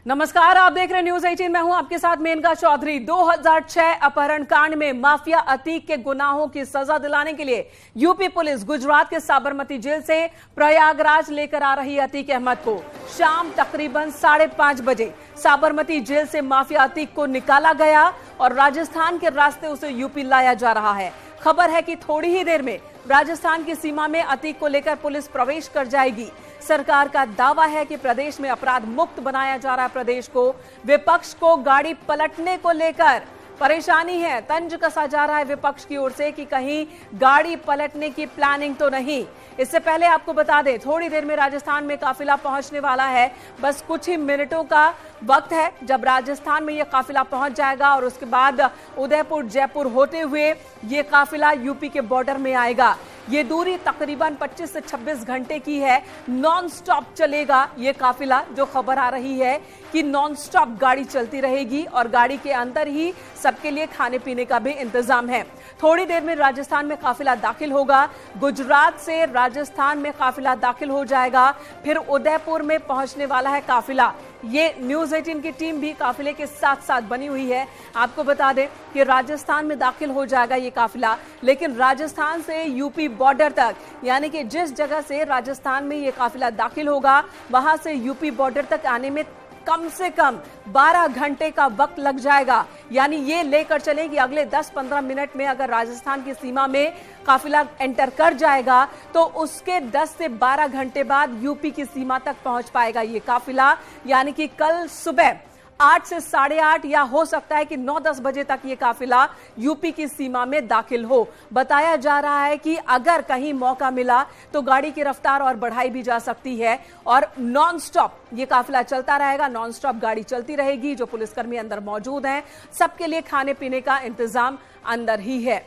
नमस्कार, आप देख रहे हैं न्यूज 18। मैं हूं आपके साथ मेनका चौधरी। 2006 अपहरण कांड में माफिया अतीक के गुनाहों की सजा दिलाने के लिए यूपी पुलिस गुजरात के साबरमती जेल से प्रयागराज लेकर आ रही अतीक अहमद को। शाम तकरीबन 5:30 बजे साबरमती जेल से माफिया अतीक को निकाला गया और राजस्थान के रास्ते उसे यूपी लाया जा रहा है। खबर है कि थोड़ी ही देर में राजस्थान की सीमा में अतीक को लेकर पुलिस प्रवेश कर जाएगी। सरकार का दावा है कि प्रदेश में अपराध मुक्त बनाया जा रहा है प्रदेश को। विपक्ष को गाड़ी पलटने को लेकर परेशानी है। तंज कसा जा रहा है विपक्ष की ओर से कि कहीं गाड़ी पलटने की प्लानिंग तो नहीं। इससे पहले आपको बता दें, थोड़ी देर में राजस्थान में काफिला पहुंचने वाला है। बस कुछ ही मिनटों का वक्त है जब राजस्थान में यह काफिला पहुंच जाएगा और उसके बाद उदयपुर जयपुर होते हुए ये काफिला यूपी के बॉर्डर में आएगा। ये दूरी तकरीबन 25 से 26 घंटे की है। नॉन स्टॉप चलेगा ये काफिला। जो खबर आ रही है कि नॉन स्टॉप गाड़ी चलती रहेगी और गाड़ी के अंदर ही सबके लिए खाने पीने का भी इंतजाम है। थोड़ी देर में राजस्थान में काफिला दाखिल होगा। गुजरात से राजस्थान में काफिला दाखिल हो जाएगा, फिर उदयपुर में पहुंचने वाला है काफिला। ये न्यूज 18 की टीम भी काफिले के साथ साथ बनी हुई है। आपको बता दें कि राजस्थान में दाखिल हो जाएगा ये काफिला, लेकिन राजस्थान से यूपी बॉर्डर तक, यानी कि जिस जगह से राजस्थान में ये काफिला दाखिल होगा वहां से यूपी बॉर्डर तक आने में कम से कम 12 घंटे का वक्त लग जाएगा। यानी ये लेकर चलें कि अगले 10-15 मिनट में अगर राजस्थान की सीमा में काफिला एंटर कर जाएगा तो उसके 10 से 12 घंटे बाद यूपी की सीमा तक पहुंच पाएगा ये काफिला। यानी कि कल सुबह 8 से 8:30 या हो सकता है कि 9-10 बजे तक ये काफिला यूपी की सीमा में दाखिल हो। बताया जा रहा है कि अगर कहीं मौका मिला तो गाड़ी की रफ्तार और बढ़ाई भी जा सकती है और नॉन स्टॉप ये काफिला चलता रहेगा। नॉन स्टॉप गाड़ी चलती रहेगी। जो पुलिसकर्मी अंदर मौजूद हैं सबके लिए खाने पीने का इंतजाम अंदर ही है।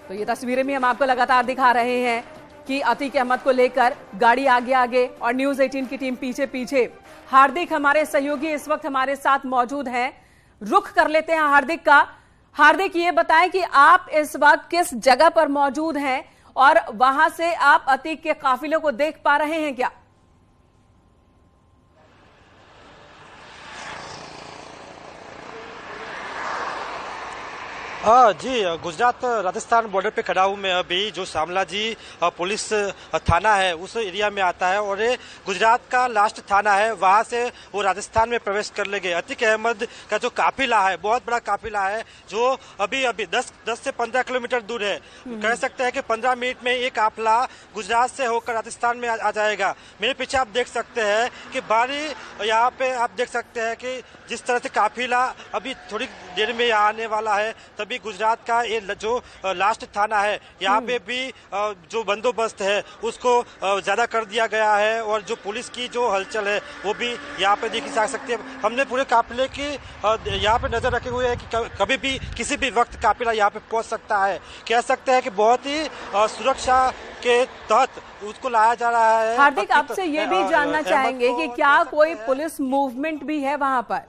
तो ये तस्वीरें भी हम आपको लगातार दिखा रहे हैं कि अतीक अहमद को लेकर गाड़ी आगे आगे और न्यूज 18 की टीम पीछे पीछे। हार्दिक हमारे सहयोगी इस वक्त हमारे साथ मौजूद हैं। रुख कर लेते हैं हार्दिक का। हार्दिक, ये बताएं कि आप इस वक्त किस जगह पर मौजूद हैं और वहां से आप अतीक के काफिले को देख पा रहे हैं क्या? जी, गुजरात राजस्थान बॉर्डर पे खड़ा हूँ मैं अभी। जो शामला जी पुलिस थाना है उस एरिया में आता है और ये गुजरात का लास्ट थाना है। वहाँ से वो राजस्थान में प्रवेश कर लेंगे। अतीक अहमद का जो काफिला है बहुत बड़ा काफिला है जो अभी 10 से 15 किलोमीटर दूर है। कह सकते हैं कि 15 मिनट में ये काफिला गुजरात से होकर राजस्थान में आ जाएगा। मेरे पीछे आप देख सकते हैं कि बारी यहाँ पे आप देख सकते हैं कि जिस तरह से काफिला अभी थोड़ी देर में आने वाला है। तभी गुजरात का ये जो लास्ट थाना है यहाँ पे भी जो बंदोबस्त है उसको ज्यादा कर दिया गया है और जो पुलिस की जो हलचल है वो भी यहाँ पे देखी जा सकती है। हमने पूरे काफिले की यहाँ पे नजर रखे हुए है कि कभी भी किसी भी वक्त काफिला यहाँ पे पहुंच सकता है। कह सकते हैं कि बहुत ही सुरक्षा के तहत उसको लाया जा रहा है। हार्दिक, आपसे ये भी जानना चाहेंगे कि क्या कोई पुलिस मूवमेंट भी है वहां पर?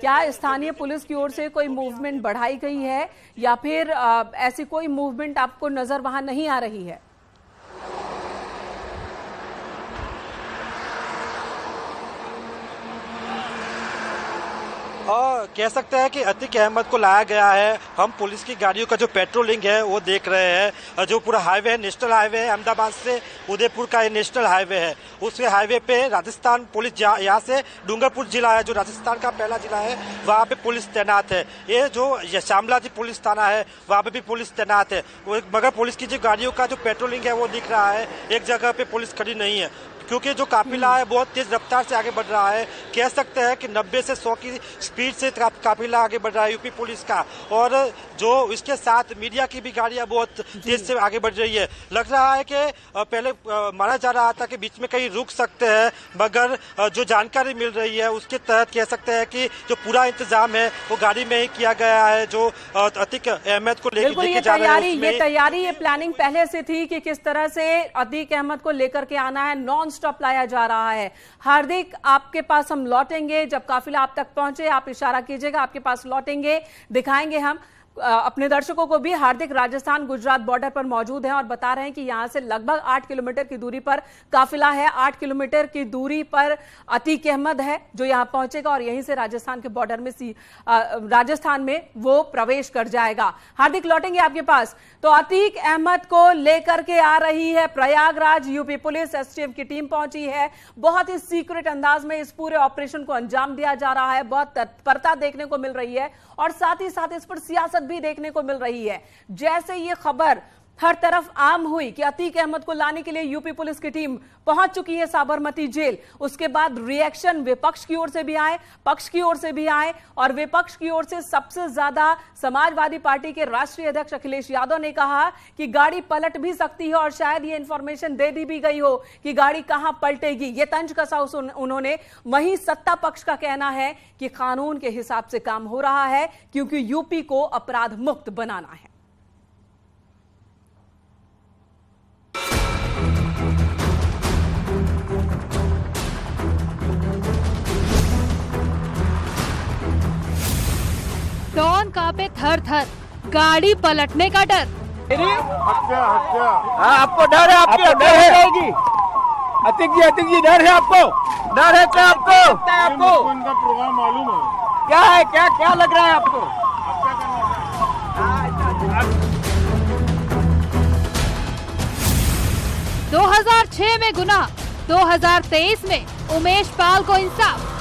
क्या स्थानीय पुलिस की ओर से कोई मूवमेंट बढ़ाई गई है या फिर ऐसी कोई मूवमेंट आपको नजर वहां नहीं आ रही है? कह सकते हैं कि अतीक अहमद को लाया गया है। हम पुलिस की गाड़ियों का जो पेट्रोलिंग है वो देख रहे हैं। जो पूरा हाईवे है, नेशनल हाईवे है, अहमदाबाद से उदयपुर का ये नेशनल हाईवे है। उसके हाईवे पे राजस्थान पुलिस यहाँ से डूंगरपुर जिला है जो राजस्थान का पहला जिला है, वहाँ पे पुलिस तैनात है। ये जो शामला जी पुलिस थाना है वहाँ पे भी पुलिस तैनात है। मगर पुलिस की जो गाड़ियों का जो पेट्रोलिंग है वो दिख रहा है। एक जगह पे पुलिस खड़ी नहीं है क्योंकि जो काफिला है बहुत तेज रफ्तार से आगे बढ़ रहा है। कह सकते हैं कि 90 से 100 की स्पीड से काफिला आगे बढ़ रहा है यूपी पुलिस का। और जो इसके साथ मीडिया की भी गाड़ियां बहुत तेज से आगे बढ़ रही है। लग रहा है कि पहले माना जा रहा था कि बीच में कहीं रुक सकते हैं, मगर जो जानकारी मिल रही है उसके तहत कह सकते हैं कि जो पूरा इंतजाम है वो गाड़ी में ही किया गया है। जो अतीक अहमद को लेके जा रहे हैं, ये प्लानिंग पहले से थी कि किस तरह से अतीक अहमद को लेकर के आना है। नॉन स्टॉप लाया जा रहा है। हार्दिक, आपके पास हम लौटेंगे जब काफिला आप तक पहुंचे। आप इशारा कीजिएगा, आपके पास लौटेंगे, दिखाएंगे हम। अपने दर्शकों को भी हार्दिक राजस्थान गुजरात बॉर्डर पर मौजूद हैं और बता रहे हैं कि यहां से लगभग 8 किलोमीटर की दूरी पर काफिला है। 8 किलोमीटर की दूरी पर अतीक अहमद है जो यहां पहुंचेगा और यहीं से राजस्थान के बॉर्डर में राजस्थान में वो प्रवेश कर जाएगा। हार्दिक, लौटेंगे आपके पास। तो अतीक अहमद को लेकर के आ रही है प्रयागराज यूपी पुलिस, एसटीएफ की टीम पहुंची है। बहुत ही सीक्रेट अंदाज में इस पूरे ऑपरेशन को अंजाम दिया जा रहा है। बहुत तत्परता देखने को मिल रही है और साथ ही साथ इस पर सियासत भी देखने को मिल रही है। जैसे ये खबर हर तरफ आम हुई कि अतीक अहमद को लाने के लिए यूपी पुलिस की टीम पहुंच चुकी है साबरमती जेल, उसके बाद रिएक्शन विपक्ष की ओर से भी आए, पक्ष की ओर से भी आए और विपक्ष की ओर से सबसे ज्यादा समाजवादी पार्टी के राष्ट्रीय अध्यक्ष अखिलेश यादव ने कहा कि गाड़ी पलट भी सकती है और शायद ये इंफॉर्मेशन दे दी भी गई हो कि गाड़ी कहां पलटेगी, ये तंज कसा उन्होंने। वहीं सत्ता पक्ष का कहना है कि कानून के हिसाब से काम हो रहा है क्योंकि यूपी को अपराध मुक्त बनाना है। डॉन कांपे थर थर, गाड़ी पलटने का डर। हत्या हत्या। आपको डर है? आपकी हत्या जाएगी। अतीक जी डर है आपको? डर है क्या आपको? आपको इनका प्रोग्राम मालूम है क्या है? क्या लग रहा है आपको? 2006 में गुनाह, 2023 में उमेश पाल को इंसाफ।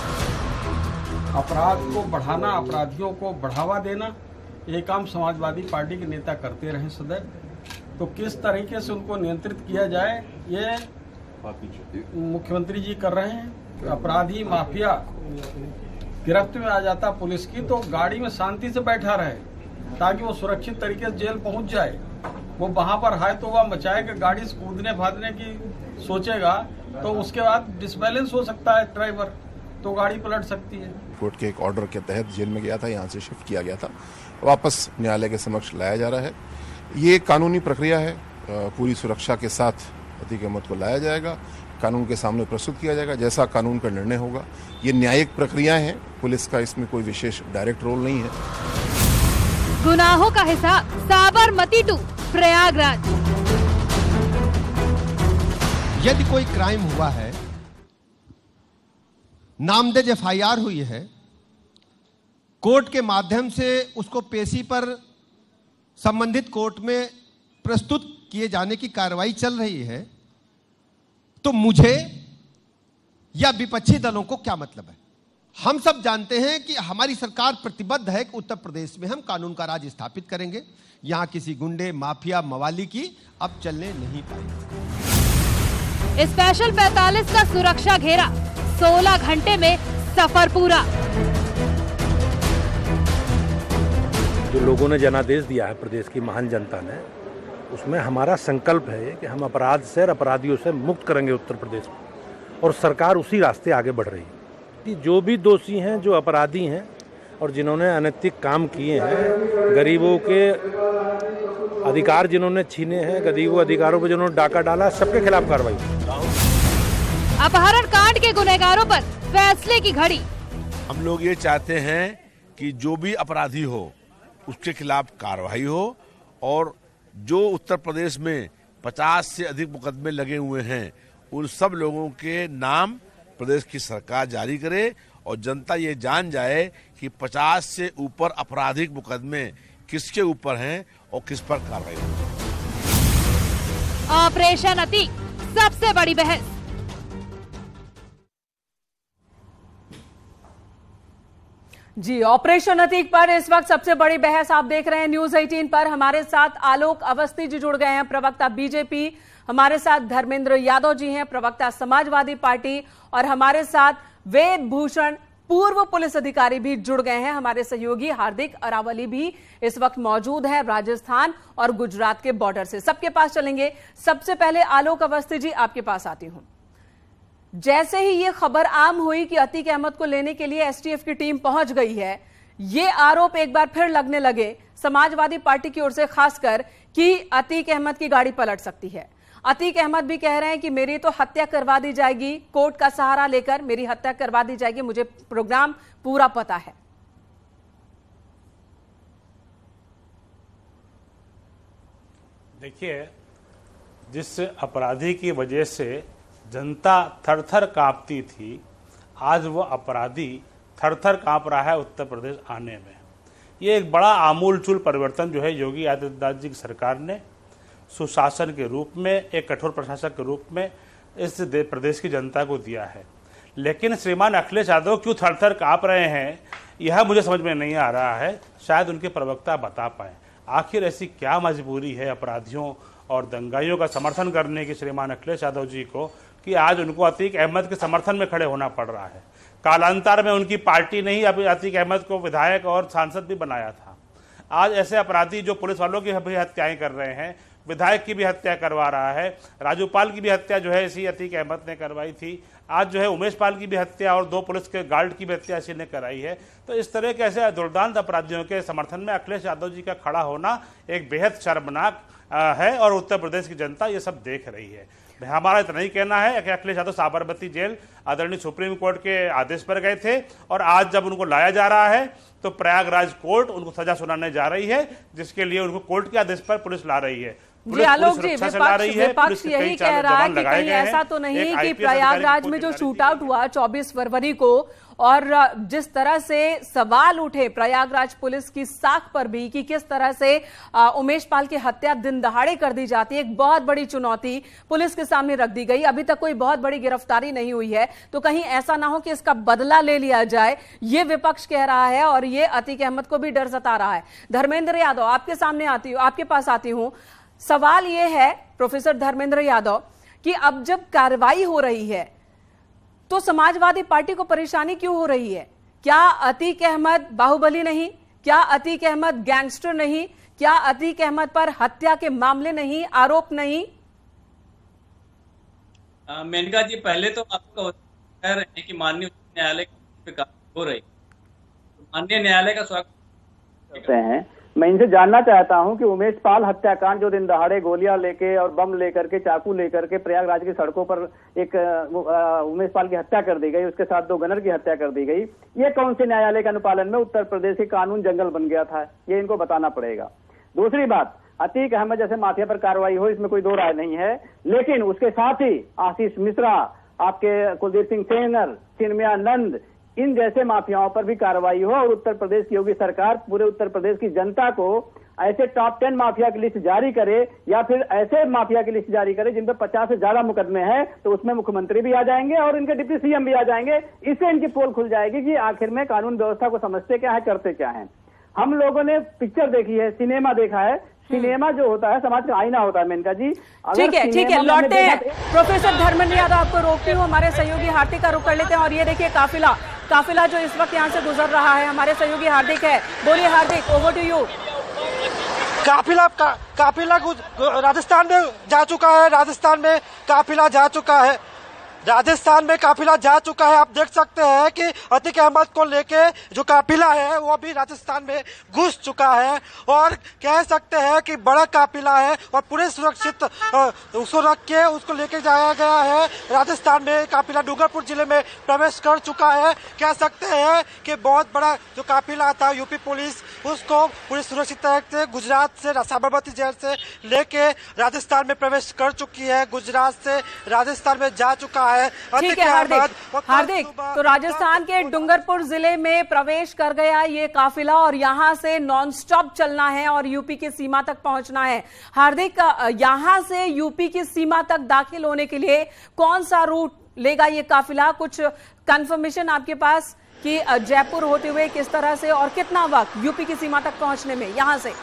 अपराध को बढ़ाना, अपराधियों को बढ़ावा देना, ये काम समाजवादी पार्टी के नेता करते रहे सदैव। तो किस तरीके से उनको नियंत्रित किया जाए ये मुख्यमंत्री जी कर रहे हैं। अपराधी माफिया गिरफ्त में आ जाता पुलिस की तो गाड़ी में शांति से बैठा रहे ताकि वो सुरक्षित तरीके से जेल पहुंच जाए। वो वहां पर है तो वह मचाएगा, गाड़ी से कूदने भागने की सोचेगा तो उसके बाद डिसबैलेंस हो सकता है ड्राइवर, तो गाड़ी पलट सकती है। कोर्ट के एक ऑर्डर के तहत जेल में गया था, यहाँ से शिफ्ट किया गया था, वापस न्यायालय के समक्ष लाया जा रहा है। ये कानूनी प्रक्रिया है, पूरी सुरक्षा के साथ अतीक अहमद को लाया जाएगा, कानून के सामने प्रस्तुत किया जाएगा, जैसा कानून का निर्णय होगा। ये न्यायिक प्रक्रिया है, पुलिस का इसमें कोई विशेष डायरेक्ट रोल नहीं है। गुनाहों का हिसाब साबरमती टू प्रयागराज। यदि कोई क्राइम हुआ है, नामजद एफआईआर हुई है, कोर्ट के माध्यम से उसको पेशी पर संबंधित कोर्ट में प्रस्तुत किए जाने की कार्रवाई चल रही है, तो मुझे या विपक्षी दलों को क्या मतलब है? हम सब जानते हैं कि हमारी सरकार प्रतिबद्ध है कि उत्तर प्रदेश में हम कानून का राज स्थापित करेंगे। यहां किसी गुंडे, माफिया, मवाली की अब चलने नहीं पाएगी। स्पेशल 45 का सुरक्षा घेरा, 16 घंटे में सफर पूरा। जो लोगों ने जनादेश दिया है प्रदेश की महान जनता ने, उसमें हमारा संकल्प है कि हम अपराध से और अपराधियों से मुक्त करेंगे उत्तर प्रदेश को, और सरकार उसी रास्ते आगे बढ़ रही है। जो भी दोषी हैं, जो अपराधी हैं और जिन्होंने अनैतिक काम किए हैं, गरीबों के अधिकार जिन्होंने छीने हैं, गरीबों अधिकारों पर जिन्होंने डाका डाला, सबके खिलाफ कार्रवाई। अपहरण कांड के गुनहगारों पर फैसले की घड़ी। हम लोग ये चाहते हैं कि जो भी अपराधी हो उसके खिलाफ कार्रवाई हो, और जो उत्तर प्रदेश में 50 से अधिक मुकदमे लगे हुए हैं उन सब लोगों के नाम प्रदेश की सरकार जारी करे और जनता ये जान जाए कि 50 से ऊपर आपराधिक मुकदमे किसके ऊपर हैं और किस पर कार्रवाई होगी। ऑपरेशन अतीक, सबसे बड़ी बहस। जी, ऑपरेशन अतीक पर इस वक्त सबसे बड़ी बहस आप देख रहे हैं न्यूज 18 पर। हमारे साथ आलोक अवस्थी जी जुड़ गए हैं, प्रवक्ता बीजेपी। हमारे साथ धर्मेंद्र यादव जी हैं, प्रवक्ता समाजवादी पार्टी। और हमारे साथ वेद भूषण, पूर्व पुलिस अधिकारी भी जुड़ गए हैं। हमारे सहयोगी हार्दिक अरावली भी इस वक्त मौजूद है राजस्थान और गुजरात के बॉर्डर से। सबके पास चलेंगे। सबसे पहले आलोक अवस्थी जी, आपके पास आती हूं। जैसे ही ये खबर आम हुई कि अतीक अहमद को लेने के लिए एसटीएफ की टीम पहुंच गई है, ये आरोप एक बार फिर लगने लगे समाजवादी पार्टी की ओर से, खासकर कि अतीक अहमद की गाड़ी पलट सकती है। अतीक अहमद भी कह रहे हैं कि मेरी तो हत्या करवा दी जाएगी, कोर्ट का सहारा लेकर मेरी हत्या करवा दी जाएगी, मुझे प्रोग्राम पूरा पता है। देखिए, जिस अपराधी की वजह से जनता थर-थर कांपती थी, आज वो अपराधी थर-थर कांप रहा है उत्तर प्रदेश आने में। ये एक बड़ा आमूल-चूल परिवर्तन जो है योगी आदित्यनाथ जी की सरकार ने सुशासन के रूप में, एक कठोर प्रशासक के रूप में इस प्रदेश की जनता को दिया है। लेकिन श्रीमान अखिलेश यादव क्यों थर-थर कांप रहे हैं, यह मुझे समझ में नहीं आ रहा है। शायद उनके प्रवक्ता बता पाए आखिर ऐसी क्या मजबूरी है अपराधियों और दंगाइयों का समर्थन करने की श्रीमान अखिलेश यादव जी को कि आज उनको अतीक अहमद के समर्थन में खड़े होना पड़ रहा है। कालांतर में उनकी पार्टी ने ही अतीक अहमद को विधायक और सांसद भी बनाया था। आज ऐसे अपराधी जो पुलिस वालों की भी हत्याएं कर रहे हैं, विधायक की भी हत्या करवा रहा है, राजूपाल की भी हत्या जो है इसी अतीक अहमद ने करवाई थी, आज जो है उमेश पाल की भी हत्या और 2 पुलिस के गार्ड की भी हत्या इसी ने कराई है। तो इस तरह के ऐसे दुर्दांत अपराधियों के समर्थन में अखिलेश यादव जी का खड़ा होना एक बेहद शर्मनाक है और उत्तर प्रदेश की जनता ये सब देख रही है। हमारा इतना ही कहना है कि अखिलेश यादव साबरमती जेल आदरणीय सुप्रीम कोर्ट के आदेश पर गए थे और आज जब उनको लाया जा रहा है तो प्रयागराज कोर्ट उनको सजा सुनाने जा रही है, जिसके लिए उनको कोर्ट के आदेश पर पुलिस ला रही है। जी आलोक जी, विपक्ष यही कह रहा है कि कहीं ऐसा तो नहीं कि प्रयागराज में जो शूट आउट हुआ 24 फरवरी को और जिस तरह से सवाल उठे प्रयागराज पुलिस की साख पर भी कि किस तरह से उमेश पाल की हत्या दिन दहाड़े कर दी जाती है, एक बहुत बड़ी चुनौती पुलिस के सामने रख दी गई। अभी तक कोई बहुत बड़ी गिरफ्तारी नहीं हुई है, तो कहीं ऐसा ना हो कि इसका बदला ले लिया जाए, ये विपक्ष कह रहा है और ये अतीक अहमद को भी डर सता रहा है। धर्मेंद्र यादव, आपके सामने आती हूं, आपके पास आती हूं। सवाल यह है प्रोफेसर धर्मेंद्र यादव कि अब जब कार्रवाई हो रही है तो समाजवादी पार्टी को परेशानी क्यों हो रही है? क्या अतीक अहमद बाहुबली नहीं? क्या अतीक अहमद गैंगस्टर नहीं? क्या अतीक अहमद पर हत्या के मामले नहीं, आरोप नहीं? मेनका जी, पहले तो आपको कह रहे हैं कि माननीय उच्च न्यायालय हो रही, माननीय न्यायालय का स्वागत करते हैं। मैं इनसे जानना चाहता हूं कि उमेश पाल हत्याकांड जो दिन दहाड़े गोलियां लेके और बम लेकर के, चाकू लेकर के प्रयागराज की सड़कों पर एक उमेश पाल की हत्या कर दी गई, उसके साथ 2 गनर की हत्या कर दी गई, ये कौन से न्यायालय के अनुपालन में उत्तर प्रदेश के कानून जंगल बन गया था, ये इनको बताना पड़ेगा। दूसरी बात, अतीक अहमद जैसे माफिया पर कार्रवाई हो, इसमें कोई 2 राय नहीं है, लेकिन उसके साथ ही आशीष मिश्रा, आपके कुलदीप सिंह सेंगर, चिन्मयानंद, इन जैसे माफियाओं पर भी कार्रवाई हो और उत्तर प्रदेश की योगी सरकार पूरे उत्तर प्रदेश की जनता को ऐसे टॉप 10 माफिया की लिस्ट जारी करे या फिर ऐसे माफिया की लिस्ट जारी करे जिन पर 50 से ज्यादा मुकदमे हैं, तो उसमें मुख्यमंत्री भी आ जाएंगे और इनके डिप्टी सीएम भी आ जाएंगे। इससे इनकी पोल खुल जाएगी कि आखिर में कानून व्यवस्था को समझते क्या है, करते क्या है। हम लोगों ने पिक्चर देखी है, सिनेमा देखा है, सिनेमा जो होता है समाज का आईना होता है। मेनका जी, ठीक है, लौटते हैं। प्रोफेसर धर्मेंद्र यादव, आपको रोकती हूँ, हमारे सहयोगी हार्दिक का रुख कर लेते हैं। और ये देखिए काफिला जो इस वक्त यहाँ से गुजर रहा है, हमारे सहयोगी हार्दिक है। बोलिए हार्दिक, ओवर टू यू। काफिला राजस्थान में जा चुका है, राजस्थान में काफिला जा चुका है, राजस्थान में काफिला जा चुका है। आप देख सकते हैं कि अतीक अहमद को लेके जो काफिला है वो अभी राजस्थान में घुस चुका है और कह सकते हैं कि बड़ा काफिला है और पूरे सुरक्षित उसको रख के उसको लेके जाया गया है। राजस्थान में काफिला डूंगरपुर जिले में प्रवेश कर चुका है। कह सकते हैं कि बहुत बड़ा जो काफिला था यूपी पुलिस उसको पूरी सुरक्षित तरह से गुजरात से साबरमती जेल से लेके राजस्थान में प्रवेश कर चुकी है, गुजरात से राजस्थान में जा चुका है। ठीक है हार्दिक, तो राजस्थान के डूंगरपुर जिले में प्रवेश कर गया ये काफिला और यहां से नॉन स्टॉप चलना है और यूपी की सीमा तक पहुंचना है। हार्दिक, यहां से यूपी की सीमा तक दाखिल होने के लिए कौन सा रूट लेगा ये काफिला? कुछ कंफर्मेशन आपके पास कि जयपुर होते हुए किस तरह से और कितना वक्त यूपी की सीमा तक पहुंचने में यहां से?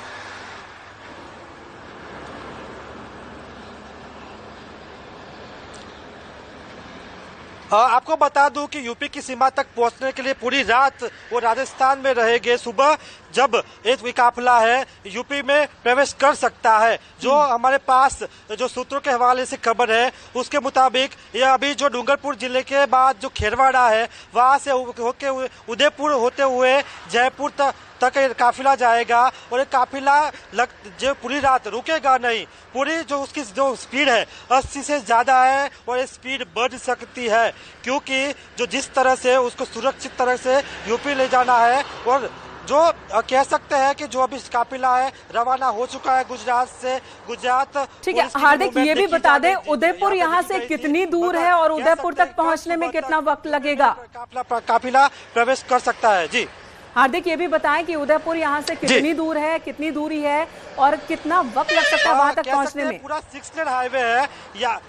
आपको बता दूं कि यूपी की सीमा तक पहुंचने के लिए पूरी रात वो राजस्थान में रहेंगे। सुबह जब एक काफिला है यूपी में प्रवेश कर सकता है। जो हमारे पास जो सूत्रों के हवाले से खबर है उसके मुताबिक ये अभी जो डूंगरपुर जिले के बाद जो खेरवाड़ा है वहां से होके उदयपुर होते हुए जयपुर तक काफिला जाएगा और ये काफिला जो पूरी रात रुकेगा नहीं। पूरी जो उसकी जो स्पीड है 80 से ज्यादा है और ये स्पीड बढ़ सकती है क्योंकि जो जिस तरह से उसको सुरक्षित तरह से यूपी ले जाना है और जो कह सकते हैं कि जो अभी काफिला है रवाना हो चुका है गुजरात से। गुजरात ठीक है हार्दिक, ये भी बता दें उदयपुर यहाँ से कितनी दूर है और उदयपुर तक पहुंचने में कितना वक्त लगेगा? काफिला प्रवेश कर सकता है। जी हार्दिक, ये भी बताएं कि उदयपुर यहाँ से कितनी दूर है, कितनी दूरी है और कितना वक्त लग सकता है वहां तक पहुंचने में? पूरा 6 लेन हाईवे है या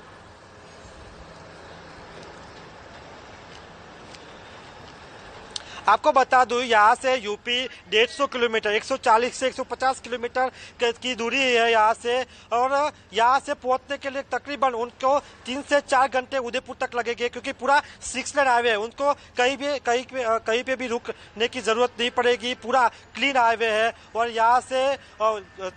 आपको बता दूं यहाँ से यूपी 150 किलोमीटर 140 से 150 किलोमीटर की दूरी है यहाँ से, और यहाँ से पहुंचने के लिए तकरीबन उनको 3 से 4 घंटे उदयपुर तक लगेंगे, क्योंकि पूरा 6 लेन हाईवे है। उनको कहीं पे भी रुकने की जरूरत नहीं पड़ेगी, पूरा क्लीन हाईवे है और यहाँ से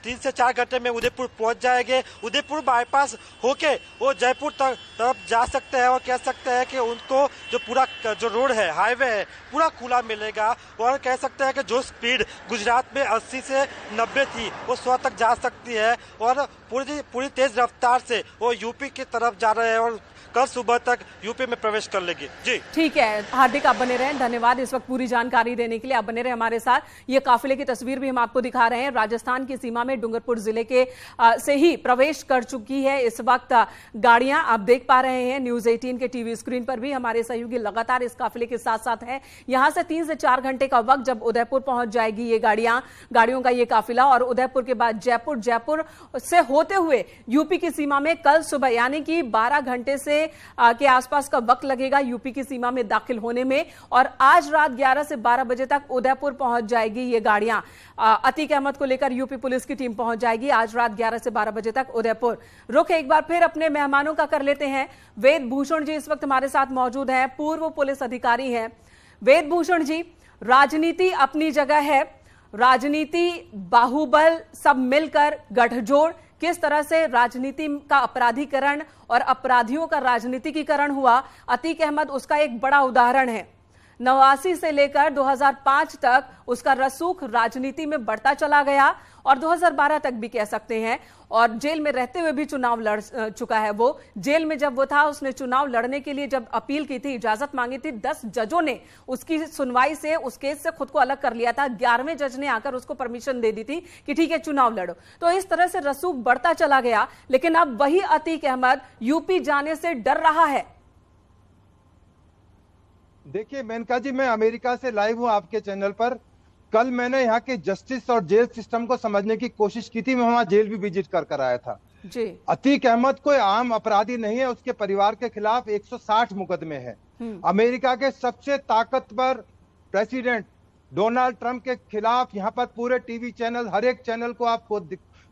3 से 4 घंटे में उदयपुर पहुंच जाएंगे। उदयपुर बाईपास होके वो जयपुर तक जा सकते हैं और कह सकते हैं कि उनको जो पूरा जो रोड है, हाईवे है, पूरा खुला मिलेगा। और कह सकते हैं कि जो स्पीड गुजरात में 80 से 90 थी वो 100 तक जा सकती है और पूरी तेज रफ्तार से वो यूपी की तरफ जा रहे हैं और कल सुबह तक यूपी में प्रवेश कर लेगी। जी ठीक है हार्दिक, आप बने रहें, धन्यवाद इस वक्त पूरी जानकारी देने के लिए। आप बने रहे हमारे साथ। ये काफिले की तस्वीर भी हम आपको दिखा रहे हैं। राजस्थान की सीमा में डूंगरपुर जिले के से ही प्रवेश कर चुकी है इस वक्त गाड़ियां, आप देख पा रहे हैं न्यूज 18 के टीवी स्क्रीन पर भी। हमारे सहयोगी लगातार इस काफिले के साथ साथ है। यहां से 3 से 4 घंटे का वक्त जब उदयपुर पहुंच जाएगी ये गाड़ियों का ये काफिला, और उदयपुर के बाद जयपुर से होते हुए यूपी की सीमा में कल सुबह यानी कि 12 घंटे से के आसपास का वक्त लगेगा यूपी की सीमा में दाखिल होने में। और आज रात 11 से 12 बजे तक उदयपुर पहुंच जाएगी ये गाड़ियां। अतीक अहमद को लेकर यूपी पुलिस की टीम पहुंच जाएगी आज रात 11 से 12 बजे तक उदयपुर। रुख एक बार फिर अपने मेहमानों का कर लेते हैं। वेद भूषण जी इस वक्त हमारे साथ मौजूद हैं, पूर्व पुलिस अधिकारी हैं। वेद भूषण जी, राजनीति अपनी जगह है, राजनीति बाहुबल सब मिलकर गठजोड़, किस तरह से राजनीति का अपराधीकरण और अपराधियों का राजनीतिकीकरण हुआ, अतीक अहमद उसका एक बड़ा उदाहरण है। 89 से लेकर 2005 तक उसका रसूख राजनीति में बढ़ता चला गया और 2012 तक भी कह सकते हैं, और जेल में रहते हुए भी चुनाव लड़ चुका है। वो जेल में जब वो था उसने चुनाव लड़ने के लिए जब अपील की थी, इजाजत मांगी थी, 10 जजों ने उसकी सुनवाई से उस केस से खुद को अलग कर लिया था। 11वें जज ने आकर उसको परमिशन दे दी थी कि ठीक है चुनाव लड़ो। तो इस तरह से रसूख बढ़ता चला गया, लेकिन अब वही अतीक अहमद यूपी जाने से डर रहा है। देखिए मेनका जी, मैं अमेरिका से लाइव हूं आपके चैनल पर। कल मैंने यहाँ के जस्टिस और जेल सिस्टम को समझने की कोशिश की थी। मैं वहां जेल भी विजिट कर आया था जी। अतीक अहमद कोई आम अपराधी नहीं है, उसके परिवार के खिलाफ 160 मुकदमे हैं। अमेरिका के सबसे ताकतवर प्रेसिडेंट डोनाल्ड ट्रंप के खिलाफ यहाँ पर पूरे टीवी चैनल, हर एक चैनल को आप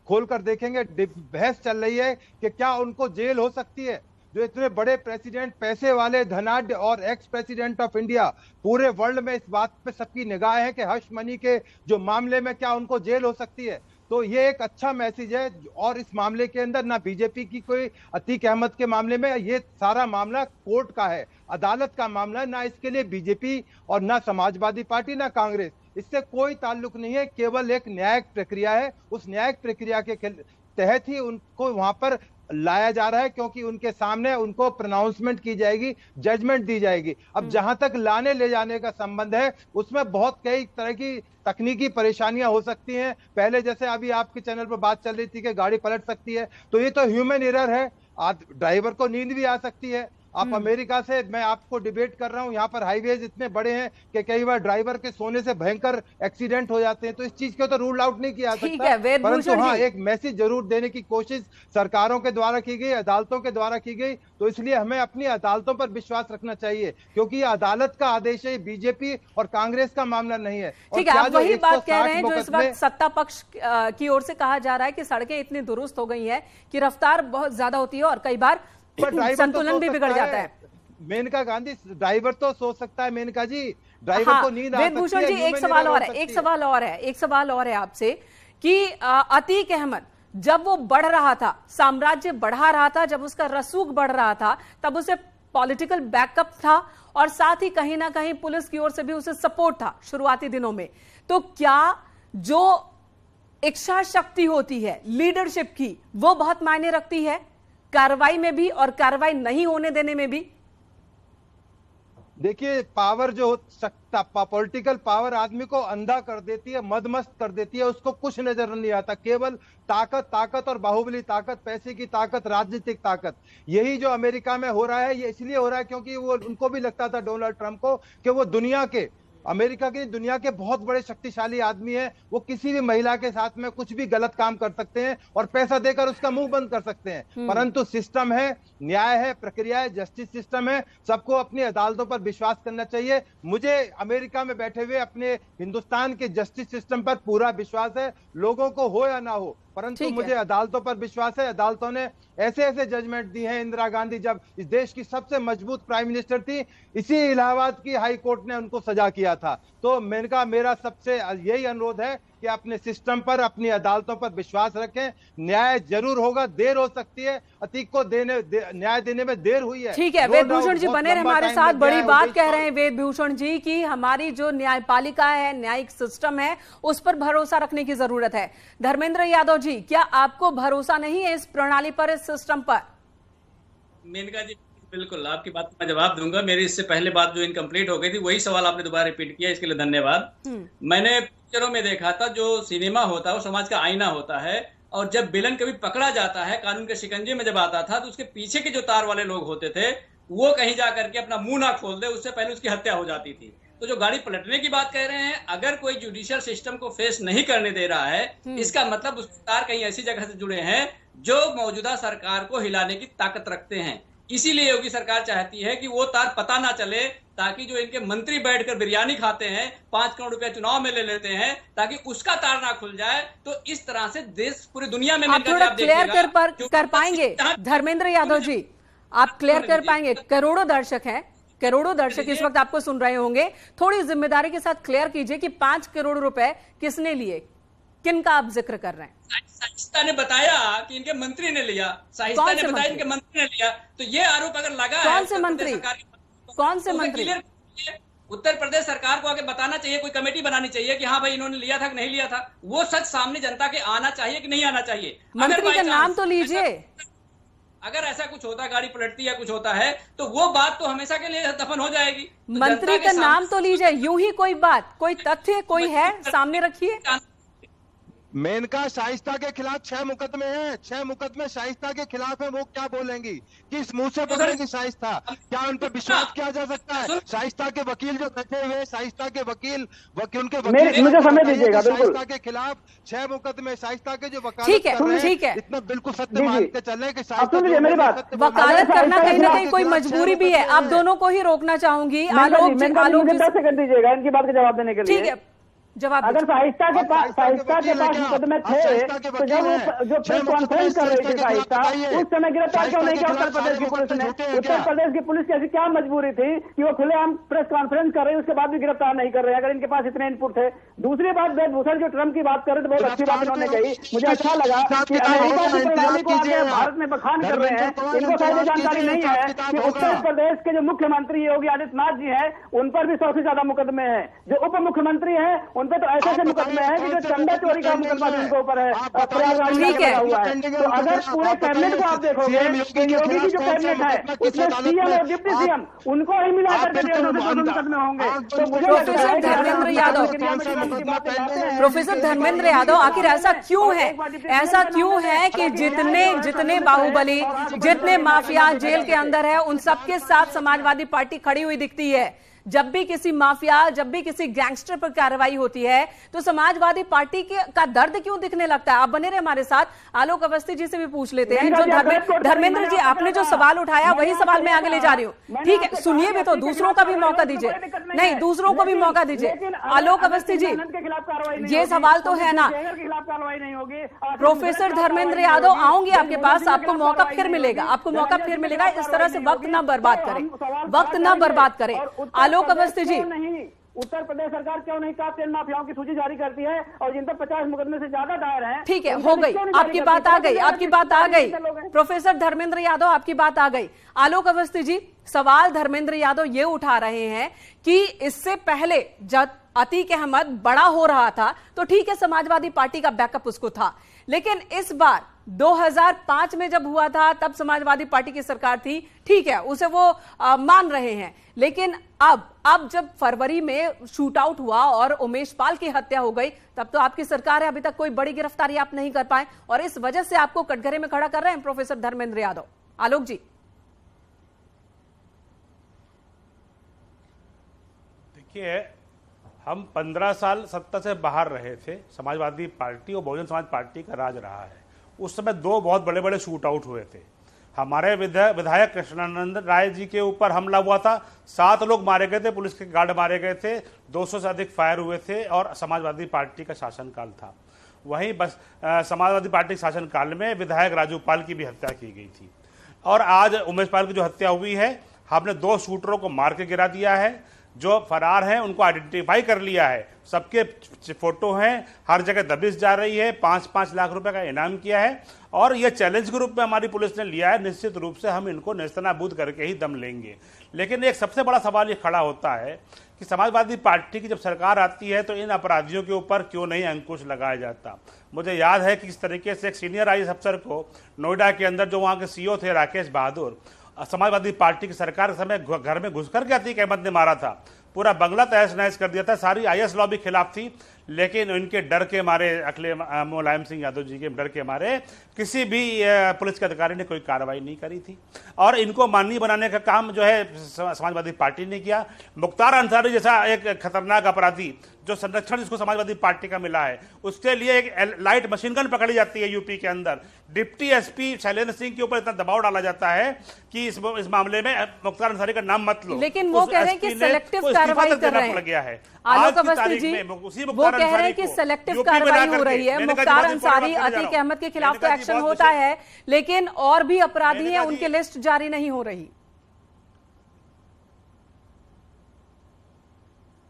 खोल कर देखेंगे, बहस चल रही है कि क्या उनको जेल हो सकती है। जो इतने बड़े प्रेसिडेंट, पैसे वाले, धनाढ्य और एक्स प्रेसिडेंट ऑफ इंडिया, पूरे वर्ल्ड में इस बात पे सबकी निगाह है कि हर्ष मनी के जो मामले में क्या उनको जेल हो सकती है। तो ये एक अच्छा मैसेज है। और इस मामले के अंदर ना बीजेपी की कोई, अतीक अहमद के मामले में ये सारा मामला कोर्ट का है, अदालत का मामला है। ना इसके लिए बीजेपी और ना समाजवादी पार्टी ना कांग्रेस, इससे कोई ताल्लुक नहीं है। केवल एक न्यायिक प्रक्रिया है। उस न्यायिक प्रक्रिया के तहत ही उनको वहां पर लाया जा रहा है, क्योंकि उनके सामने उनको प्रोनाउंसमेंट की जाएगी, जजमेंट दी जाएगी। अब जहां तक लाने ले जाने का संबंध है, उसमें बहुत कई तरह की तकनीकी परेशानियां हो सकती हैं। पहले जैसे अभी आपके चैनल पर बात चल रही थी कि गाड़ी पलट सकती है, तो ये तो ह्यूमन एरर है। ड्राइवर को नींद भी आ सकती है। आप अमेरिका से, मैं आपको डिबेट कर रहा हूं, यहाँ पर हाईवेज इतने बड़े हैं कि कई बार ड्राइवर के सोने से भयंकर एक्सीडेंट हो जाते हैं। तो इस चीज को तो रूल आउट नहीं किया जा सकता, परंतु हाँ एक मैसेज जरूर देने की कोशिश सरकारों के द्वारा की गई, अदालतों के द्वारा की गई। तो इसलिए हमें अपनी अदालतों पर विश्वास रखना चाहिए, क्योंकि ये अदालत का आदेश है, बीजेपी और कांग्रेस का मामला नहीं है। ठीक है, आप वही बात कह रहे हैं जो इस वक्त सत्ता पक्ष की ओर से कहा जा रहा है कि सड़कें इतनी दुरुस्त हो गई है कि रफ्तार बहुत ज्यादा होती है और कई बार संतुलन भी बिगड़ जाता है। मेनका गांधी, ड्राइवर तो सोच सकता है मेनका जी, ड्राइवर को नींद आ सकती है। वेदभूषण जी, एक सवाल और है आपसे कि अतीक अहमद जब वो बढ़ रहा था, साम्राज्य बढ़ा रहा था, जब उसका रसूख बढ़ रहा था, तब उसे पॉलिटिकल बैकअप था और साथ ही कहीं ना कहीं पुलिस की ओर से भी उसे सपोर्ट था शुरुआती दिनों में। तो क्या जो इच्छा शक्ति होती है लीडरशिप की, वो बहुत मायने रखती है कार्रवाई में भी और कार्रवाई नहीं होने देने में भी? देखिए, पावर जो सकता, पॉलिटिकल पावर आदमी को अंधा कर देती है, मदमस्त कर देती है, उसको कुछ नजर नहीं आता, केवल ताकत, ताकत और बाहुबली ताकत, पैसे की ताकत, राजनीतिक ताकत। यही जो अमेरिका में हो रहा है, ये इसलिए हो रहा है क्योंकि वो, उनको भी लगता था डोनाल्ड ट्रंप को कि वो दुनिया के, अमेरिका की दुनिया के बहुत बड़े शक्तिशाली आदमी है, वो किसी भी महिला के साथ में कुछ भी गलत काम कर सकते हैं और पैसा देकर उसका मुंह बंद कर सकते हैं। परंतु सिस्टम है, न्याय है, प्रक्रिया है, जस्टिस सिस्टम है, सबको अपनी अदालतों पर विश्वास करना चाहिए। मुझे अमेरिका में बैठे हुए अपने हिंदुस्तान के जस्टिस सिस्टम पर पूरा विश्वास है, लोगों को हो या ना हो, परंतु मुझे अदालतों पर विश्वास है। अदालतों ने ऐसे ऐसे जजमेंट दी हैं। इंदिरा गांधी जब इस देश की सबसे मजबूत प्राइम मिनिस्टर थी, इसी इलाहाबाद की हाई कोर्ट ने उनको सजा किया था। तो मेरा सबसे यही अनुरोध है कि अपने सिस्टम पर, अपनी अदालतों पर विश्वास रखें। न्याय जरूर होगा, देर हो सकती है, अतीक को न्याय देने में देर हुई है। ठीक है, वेद भूषण जी बने रहे हमारे साथ। बड़ी बात कह रहे हैं वेद भूषण जी की हमारी जो न्यायपालिका है, न्यायिक सिस्टम है, उस पर भरोसा रखने की जरूरत है। धर्मेंद्र यादव जी, क्या आपको भरोसा नहीं है इस प्रणाली पर, इस सिस्टम पर? मेनका जी, बिल्कुल आपकी बात मैं जवाब दूंगा। मेरी इससे पहले बात जो इनकम्प्लीट हो गई थी, वही सवाल आपने दोबारा रिपीट किया, इसके लिए धन्यवाद। मैंने पिक्चरों में देखा था, जो सिनेमा होता है वो समाज का आईना होता है, और जब विलन कभी पकड़ा जाता है, कानून के शिकंजे में जब आता था, तो उसके पीछे के जो तार वाले लोग होते थे, वो कहीं जा करके अपना मुंह ना खोल दे, उससे पहले उसकी हत्या हो जाती थी। तो जो गाड़ी पलटने की बात कह रहे हैं, अगर कोई जुडिशियल सिस्टम को फेस नहीं करने दे रहा है, इसका मतलब उसके तार कहीं ऐसी जगह से जुड़े हैं जो मौजूदा सरकार को हिलाने की ताकत रखते हैं। इसीलिए योगी सरकार चाहती है कि वो तार पता ना चले, ताकि जो इनके मंत्री बैठकर बिरयानी खाते हैं, 5 करोड़ रुपया चुनाव में ले लेते हैं, ताकि उसका तार ना खुल जाए। तो इस तरह से देश पूरी दुनिया में आप थोड़ा क्लियर कर पाएंगे धर्मेंद्र यादव जी? आप क्लियर कर पाएंगे? करोड़ों दर्शक हैं, करोड़ों दर्शक इस वक्त आपको सुन रहे होंगे। थोड़ी जिम्मेदारी के साथ क्लियर कीजिए कि 5 करोड़ रुपए किसने लिए, किन का आप जिक्र कर रहे हैं? शाइस्ता ने बताया कि इनके मंत्री ने लिया, शाइस्ता ने बताया इनके मंत्री ने लिया। तो ये आरोप अगर लगा है, कौन से मंत्री? कौन से मंत्री? उत्तर प्रदेश सरकार को आगे बताना चाहिए, कोई कमेटी बनानी चाहिए कि हाँ भाई इन्होंने लिया था कि नहीं लिया था। वो सच सामने जनता के आना चाहिए कि नहीं आना चाहिए। मंत्री का नाम तो लीजिए। अगर ऐसा कुछ होता है, गाड़ी पलटती या कुछ होता है, तो वो बात तो हमेशा के लिए दफन हो जाएगी। तो मंत्री का नाम तो लीजिए, यूं ही कोई बात, कोई तथ्य कोई है सामने रखिए। मेनका शाइस्ता के खिलाफ 6 मुकदमे हैं, 6 मुकदमे शाइस्ता के खिलाफ है। वो क्या बोलेंगी, किस मुंह से बोलेंगी शाइस्ता? क्या उन पर विश्वास किया जा सकता है? शाइस्ता के वकील जो बैठे हुए, शाइस्ता के वकील उनके वकील, मुझे समय दीजिएगा। शाइस्ता के खिलाफ 6 मुकदमे, शाइस्ता के जो वकालत ठीक है, इतना बिल्कुल सत्य मान के चले कि वकालत करना कहीं ना कहीं कोई मजबूरी भी है। आप दोनों को ही रोकना चाहूंगी। आलोक 10 सेकंड दीजिएगा इनकी बात का जवाब देने के लिए। ठीक है, जवाब। अगर शाइस्ता के पास मुकदमे थे, तो जब वो जो प्रेस कॉन्फ्रेंस कर रही थी शाइस्ता, उस समय गिरफ्तार क्यों नहीं किया उत्तर प्रदेश की पुलिस ने? उत्तर प्रदेश की पुलिस की ऐसी क्या मजबूरी थी कि वो खुलेआम प्रेस कॉन्फ्रेंस कर रही है, उसके बाद भी गिरफ्तार नहीं कर रहे हैं, अगर इनके पास इतने इनपुट थे? दूसरी बात, वेद भूषण जो ट्रंप की बात कर रहे थे, बहुत अच्छी बात उन्होंने कही। मुझे अच्छा लगा कि अमेरिका की प्रणाली को आगे भारत में बखान कर रहे हैं। इनको शायद जानकारी नहीं है कि उत्तर प्रदेश के जो मुख्यमंत्री योगी आदित्यनाथ जी है, उन पर भी 100 से ज्यादा मुकदमे हैं। जो उप मुख्यमंत्री है, उन पर तो ऐसे ऐसे मुकदमे हैं कि जो चंदा चोरी का मुकदमा जिनके ऊपर है, प्रयागराज में हुआ है। तो अगर पूरे कैबिनेट को आप देखोगे, योगी की जो कैबिनेट है उसमें सीएम और डिप्टी सीएम उनको ही मिला करके 150 मुकदमे होंगे। तो मुझे प्रोफेसर धर्मेंद्र यादव, आखिर ऐसा क्यों है? ऐसा क्यों है कि जितने बाहुबली, जितने माफिया जेल के अंदर है, उन सबके साथ समाजवादी पार्टी खड़ी हुई दिखती है? जब भी किसी माफिया, जब भी किसी गैंगस्टर पर कार्रवाई होती है, तो समाजवादी पार्टी का दर्द क्यों दिखने लगता है? आप बने रहे हमारे साथ। आलोक अवस्थी जी से भी पूछ लेते हैं। जो धर्मेंद्र जी, आपने जो सवाल उठाया वही सवाल मैं आगे ले जा रही हूँ। ठीक है, सुनिए भी तो, दूसरों का भी मौका दीजिए। नहीं, दूसरों को भी मौका दीजिए। आलोक अवस्थी जी, ये सवाल तो है ना। प्रोफेसर धर्मेंद्र यादव, आऊंगी आपके पास, आपको मौका फिर मिलेगा, आपको मौका फिर मिलेगा। इस तरह से वक्त ना बर्बाद करें, वक्त ना बर्बाद करें। आलोक अवस्थी जी, उत्तर प्रदेश सरकार क्यों नहीं काफी माफियाओं की सूची जारी करती है, और जिन पर 50 मुकदमे से ज्यादा दायर हैं? ठीक है, हो गई आपकी बात, आ गई आपकी बात, आ गई। प्रोफेसर धर्मेंद्र यादव, आपकी बात आ गई। आलोक अवस्थी जी, सवाल धर्मेंद्र यादव ये उठा रहे हैं कि इससे पहले जब अतीक अहमद बड़ा हो रहा था तो ठीक है, समाजवादी पार्टी का बैकअप उसको था। लेकिन इस बार 2005 में जब हुआ था तब समाजवादी पार्टी की सरकार थी, ठीक है, उसे वो मान रहे हैं। लेकिन अब जब फरवरी में शूट आउट हुआ और उमेश पाल की हत्या हो गई, तब तो आपकी सरकार है, अभी तक कोई बड़ी गिरफ्तारी आप नहीं कर पाए और इस वजह से आपको कटघरे में खड़ा कर रहे हैं प्रोफेसर धर्मेंद्र यादव। आलोक जी, देखिए, हम 15 साल सत्ता से बाहर रहे थे, समाजवादी पार्टी और बहुजन समाज पार्टी का राज रहा है। उस समय 2 बहुत बड़े बड़े शूट आउट हुए थे। हमारे विधायक कृष्णानंद राय जी के ऊपर हमला हुआ था, 7 लोग मारे गए थे, पुलिस के गार्ड मारे गए थे, 200 से अधिक फायर हुए थे और समाजवादी पार्टी का शासनकाल था। वहीं बस समाजवादी पार्टी के शासनकाल में विधायक राजू पाल की भी हत्या की गई थी। और आज उमेश पाल की जो हत्या हुई है, हमने 2 शूटरों को मार के गिरा दिया है। जो फरार हैं उनको आइडेंटिफाई कर लिया है, सबके फोटो हैं, हर जगह दबिश जा रही है, 5-5 लाख रुपए का इनाम किया है और यह चैलेंज के रूप में हमारी पुलिस ने लिया है। निश्चित रूप से हम इनको नेस्तनाबूद करके ही दम लेंगे। लेकिन एक सबसे बड़ा सवाल ये खड़ा होता है कि समाजवादी पार्टी की जब सरकार आती है तो इन अपराधियों के ऊपर क्यों नहीं अंकुश लगाया जाता। मुझे याद है कि इस तरीके से एक सीनियर IAS अफसर को नोएडा के अंदर, जो वहाँ के CEO थे राकेश बहादुर, समाजवादी पार्टी की सरकार के समय घर में घुसकर के अतीक अहमद ने मारा था, पूरा बंगला तहस नहस कर दिया था। सारी IAS लॉबी खिलाफ थी, लेकिन इनके डर के मारे, अखिले मुलायम सिंह यादव जी के डर के मारे किसी भी पुलिस के अधिकारी ने कोई कार्रवाई नहीं करी थी और इनको माननीय बनाने का काम जो है समाजवादी पार्टी ने किया। मुख्तार अंसारी जैसा एक खतरनाक अपराधी, जो संरक्षण जिसको समाजवादी पार्टी का मिला है, उसके लिए एक लाइट मशीन गन पकड़ी जाती है यूपी के अंदर। डिप्टी SP शैलेंद्र सिंह के ऊपर इतना दबाव डाला जाता है कि इस मामले में मुख्तार अंसारी का नाम मत लो। लेकिन वो कह रहे हैं कि सेलेक्टिव कार्रवाई कर रहे हैं। आलोक अवस्थी जी, वो कह रहे हैं कि सेलेक्टिव कार्रवाई हो रही है। मुख्तार अंसारी, अतीक अहमद के खिलाफ तो एक्शन होता है, लेकिन और भी अपराधी हैं, उनकी लिस्ट जारी नहीं हो रही।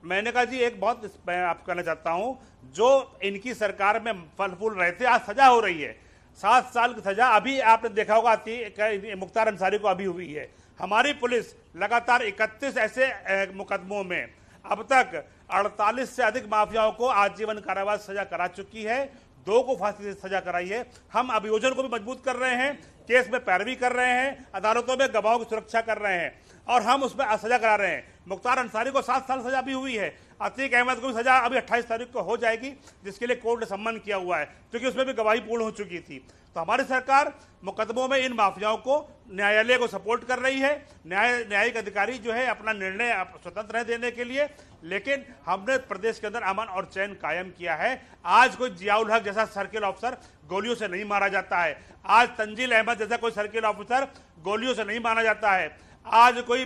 मैंने कहा जी, एक बहुत मैं आपको कहना चाहता हूं, जो इनकी सरकार में फल फूल रहे थे, आज सजा हो रही है। 7 साल की सजा अभी आपने देखा होगा मुख्तार अंसारी को अभी हुई है। हमारी पुलिस लगातार 31 ऐसे मुकदमों में अब तक 48 से अधिक माफियाओं को आजीवन कारावास सजा करा चुकी है, 2 को फांसी से सजा कराई है। हम अभियोजन को भी मजबूत कर रहे हैं, केस में पैरवी कर रहे हैं, अदालतों में गवाहों की सुरक्षा कर रहे हैं और हम उसमें सजा करा रहे हैं। मुख्तार अंसारी को 7 साल सजा भी हुई है, अतीक अहमद को भी सजा अभी 28 तारीख को हो जाएगी, जिसके लिए कोर्ट ने सम्मन किया हुआ है, क्योंकि उसमें भी गवाही पूर्ण हो चुकी थी। तो हमारी सरकार मुकदमों में इन माफियाओं को, न्यायालय को सपोर्ट कर रही है। न्यायिक अधिकारी जो है अपना निर्णय स्वतंत्र है देने के लिए, लेकिन हमने प्रदेश के अंदर अमन और चैन कायम किया है। आज कोई जियाउल हक जैसा सर्किल ऑफिसर गोलियों से नहीं मारा जाता है, आज तंजील अहमद जैसा कोई सर्किल ऑफिसर गोलियों से नहीं मारा जाता है, आज कोई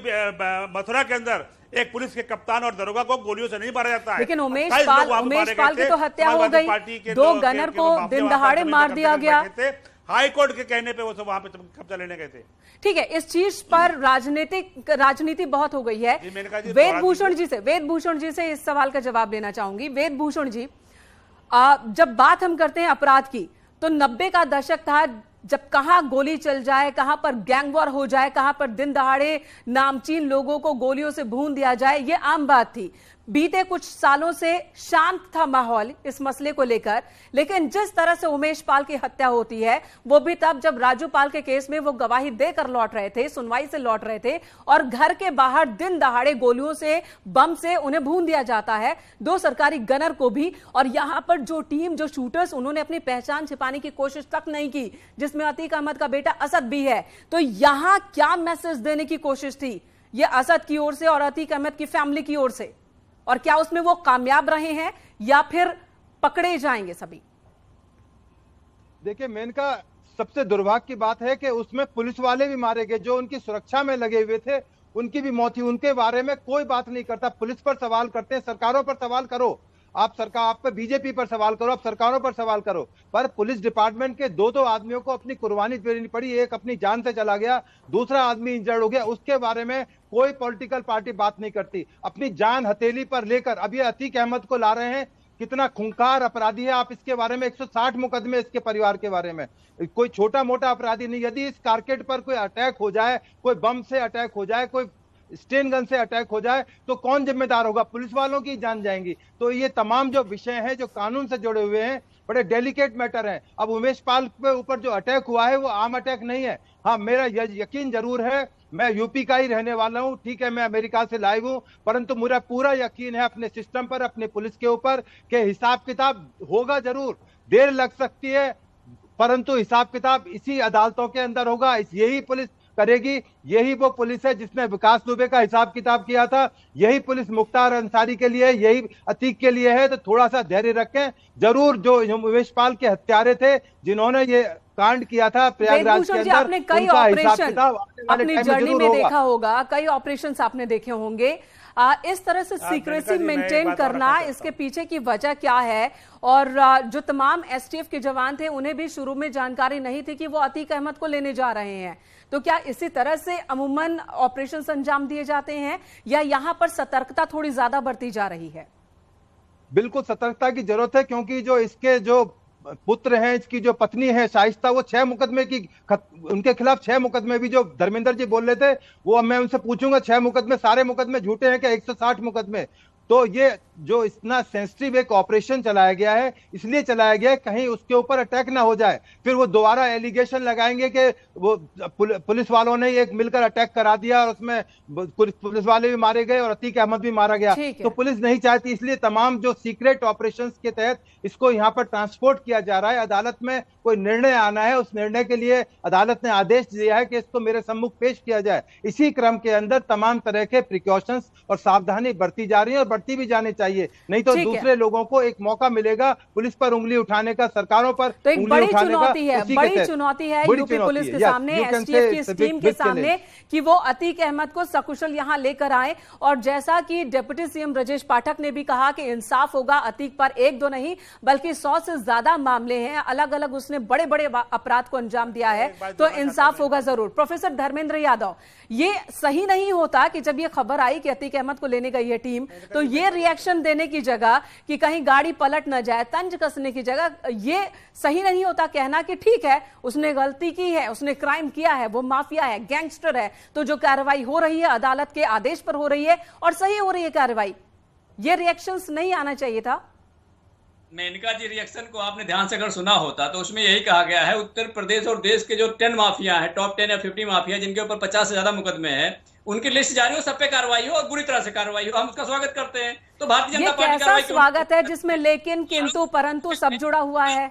मथुरा के अंदर एक पुलिस के कप्तान और दरोगा को गोलियों से नहीं मारा जाता है। लेकिन उमेश पाल की तो हत्या हो गई, 2 गनर को दिन दहाड़े मार दिया गया। हाई कोर्ट के कहने पे वो सब वहां पे कब्जा लेने गए थे। ठीक है, इस चीज पर राजनीति बहुत हो गई है। वेद भूषण जी से इस सवाल का जवाब लेना चाहूंगी। वेद भूषण जी, जब बात हम करते हैं अपराध की, तो 90 का दशक था जब कहां गोली चल जाए, कहां पर गैंग वॉर हो जाए, कहां पर दिन दहाड़े नामचीन लोगों को गोलियों से भून दिया जाए, यह आम बात थी। बीते कुछ सालों से शांत था माहौल इस मसले को लेकर, लेकिन जिस तरह से उमेश पाल की हत्या होती है वो भी तब जब राजू पाल के केस में वो गवाही देकर लौट रहे थे, सुनवाई से लौट रहे थे और घर के बाहर दिन दहाड़े गोलियों से, बम से उन्हें भून दिया जाता है, 2 सरकारी गनर को भी। और यहां पर जो टीम, जो शूटर्स, उन्होंने अपनी पहचान छिपाने की कोशिश तक नहीं की, जिसमें अतीक अहमद का बेटा असद भी है। तो यहां क्या मैसेज देने की कोशिश थी ये असद की ओर से और अतीक अहमद की फैमिली की ओर से, और क्या उसमें वो कामयाब रहे हैं या फिर पकड़े जाएंगे सभी? देखिए, मेनका सबसे दुर्भाग्य की बात है कि उसमें पुलिस वाले भी मारे गए, जो उनकी सुरक्षा में लगे हुए थे उनकी भी मौत हुई। उनके बारे में कोई बात नहीं करता। पुलिस पर सवाल करते हैं, सरकारों पर सवाल करो, आप पे बीजेपी पर सवाल करो, आप सरकारों पर सवाल करो, पर पुलिस डिपार्टमेंट के 2 आदमियों को अपनी कुर्बानी देनी पड़ी। एक अपनी जान से चला गया, दूसरा आदमी इंजर्ड हो गया, उसके बारे में कोई पॉलिटिकल पार्टी बात नहीं करती। अपनी जान हथेली पर लेकर अब ये अतीक अहमद को ला रहे हैं, कितना खूंखार अपराधी है। आप इसके बारे में 160 मुकदमे इसके परिवार के बारे में, कोई छोटा मोटा अपराधी नहीं। यदि इस कारकेट पर कोई अटैक हो जाए, कोई बम से अटैक हो जाए, कोई स्टेन गन से अटैक हो जाए तो कौन जिम्मेदार होगा? पुलिस वालों की जान जाएंगी। तो ये तमाम जो विषय हैं जो कानून से जुड़े हुए हैं, बड़े डेलिकेट मैटर हैं। अब उमेश पाल के ऊपर जो अटैक हुआ है वो आम अटैक नहीं है। हाँ, मेरा यकीन जरूर है, मैं यूपी का ही रहने वाला हूं, ठीक है, मैं अमेरिका से लाइव हूं, परंतु मेरा पूरा यकीन है अपने सिस्टम पर, अपने पुलिस के ऊपर कि हिसाब किताब होगा जरूर। देर लग सकती है, परंतु हिसाब किताब इसी अदालतों के अंदर होगा। यही पुलिस करेगी। यही वो पुलिस है जिसने विकास दुबे का हिसाब किताब किया था। यही पुलिस मुख्तार अंसारी के लिए, यही अतीक के लिए है। तो थोड़ा सा धैर्य रखें। जरूर जो उमेश पाल के हत्यारे थे, जिन्होंने ये कांड किया था प्रयागराज के अंदर, आपने कई ऑपरेशन अपनी जर्नी में देखा होगा, कई ऑपरेशन आपने देखे होंगे। इस तरह से सीक्रेसी मेंटेन करना, इसके पीछे की वजह क्या है? और जो तमाम एसटीएफ के जवान थे उन्हें भी शुरू में जानकारी नहीं थी कि वो अतीक अहमद को लेने जा रहे हैं। तो क्या इसी तरह से अमूमन ऑपरेशन अंजाम दिए जाते हैं या यहाँ पर सतर्कता थोड़ी ज्यादा बरती जा रही है? बिल्कुल सतर्कता की जरूरत है, क्योंकि जो इसके जो पुत्र हैं, इसकी जो पत्नी है शाइस्ता, वो 6 मुकदमे की, उनके खिलाफ 6 मुकदमे भी जो धर्मेंद्र जी बोल रहे थे, वो मैं उनसे पूछूंगा 6 मुकदमे सारे मुकदमे झूठे हैं क्या? 160 मुकदमे। तो ये जो इतना सेंसिटिव एक ऑपरेशन चलाया गया है, इसलिए चलाया गया है कहीं उसके ऊपर अटैक ना हो जाए। फिर वो दोबारा एलिगेशन लगाएंगे कि वो पुलिस वालों ने एक मिलकर अटैक करा दिया और उसमें पुलिस वाले भी मारे गए और अतीक अहमद भी मारा गया। तो पुलिस नहीं चाहती, इसलिए तमाम जो सीक्रेट ऑपरेशंस के तहत इसको यहाँ पर ट्रांसपोर्ट किया जा रहा है। अदालत में कोई निर्णय आना है, उस निर्णय के लिए अदालत ने आदेश दिया है कि इसको मेरे सम्मुख पेश किया जाए। इसी क्रम के अंदर तमाम तरह के प्रिकॉशंस और सावधानी बरती जा रही है और बढ़ती भी जानी चाहिए, नहीं तो दूसरे लोगों को एक मौका मिलेगा पुलिस पर उंगली उठाने का, सरकारों पर तो एक बड़ी चुनौती है, बड़ी चुनौती है यूपी पुलिस के सामने, एसटीएफ की टीम के सामने कि वो अतीक अहमद को सकुशल यहां लेकर आए। और जैसा कि डिप्टी सीएम ब्रजेश पाठक ने भी कहा कि इंसाफ होगा, अतीक पर 1-2 नहीं बल्कि 100 से ज्यादा मामले हैं, अलग अलग उसने बड़े बड़े अपराध को अंजाम दिया है, तो इंसाफ होगा जरूर। प्रोफेसर धर्मेंद्र यादव, ये सही नहीं होता कि जब ये खबर आई कि अतीक अहमद को लेने गई है टीम, तो ये रिएक्शन देने की जगह कि कहीं गाड़ी पलट न जाए, तंज कसने की जगह, ये सही नहीं होता कहना कि ठीक है उसने गलती की है, उसने क्राइम किया है, वो माफिया है, गैंगस्टर है, तो जो कार्रवाई हो रही है अदालत के आदेश पर हो रही है और सही हो रही है कार्रवाई, ये रिएक्शंस नहीं आना चाहिए था। मेनका जी रिएक्शन को आपने ध्यान से अगर सुना होता तो उसमें यही कहा गया है, उत्तर प्रदेश और देश के जो 10 माफिया हैं, टॉप 10 या 50 माफिया जिनके ऊपर 50 से ज्यादा मुकदमे हैं, उनकी लिस्ट जारी हो, सब पे कार्रवाई हो और बुरी तरह से कार्रवाई हो, हम उसका स्वागत करते हैं। तो भारतीय जनता पार्टी कैसा स्वागत है जिसमें लेकिन, किंतु, परंतु सब जुड़ा हुआ है?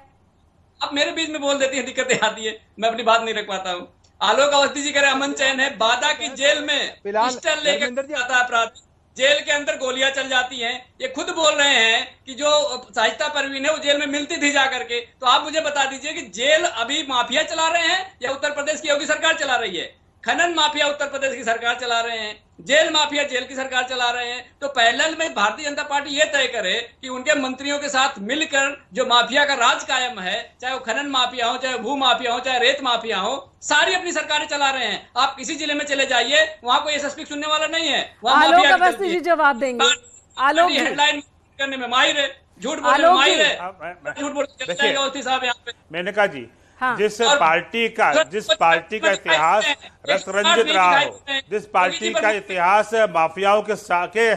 अब मेरे बीच में बोल देती है, दिक्कतें आती है, मैं अपनी बात नहीं रख पाता हूँ। आलोक अवस्थी जी कह रहे अमन चैन है, बादा की जेल में पिस्टल लेकर आता है अपराधी, जेल के अंदर गोलियां चल जाती हैं। ये खुद बोल रहे हैं कि जो शाइस्ता परवीन है वो जेल में मिलती थी जा करके। तो आप मुझे बता दीजिए कि जेल अभी माफिया चला रहे हैं या उत्तर प्रदेश की योगी सरकार चला रही है? खनन माफिया उत्तर प्रदेश की सरकार चला रहे हैं, जेल माफिया जेल की सरकार चला रहे हैं। तो पैरेलल में भारतीय जनता पार्टी ये तय करे कि उनके मंत्रियों के साथ मिलकर जो माफिया का राज कायम है, चाहे वो खनन माफिया हो, चाहे भू माफिया हो, चाहे रेत माफिया हो, सारी अपनी सरकारें चला रहे हैं। आप किसी जिले में चले जाइए, वहां कोई एसएसपी सुनने वाला नहीं है, वहां माफिया अवस्थी जी जवाब देंगे। आलोक जी हेडलाइन करने में माहिर है, झूठ बोलने में माहिर है, झूठ बोलते अवस्थी साहब यहाँ पे। मेनका जी, जिस पार्टी का इतिहास रक्त रंजित रहा हो, जिस पार्टी का इतिहास माफियाओं के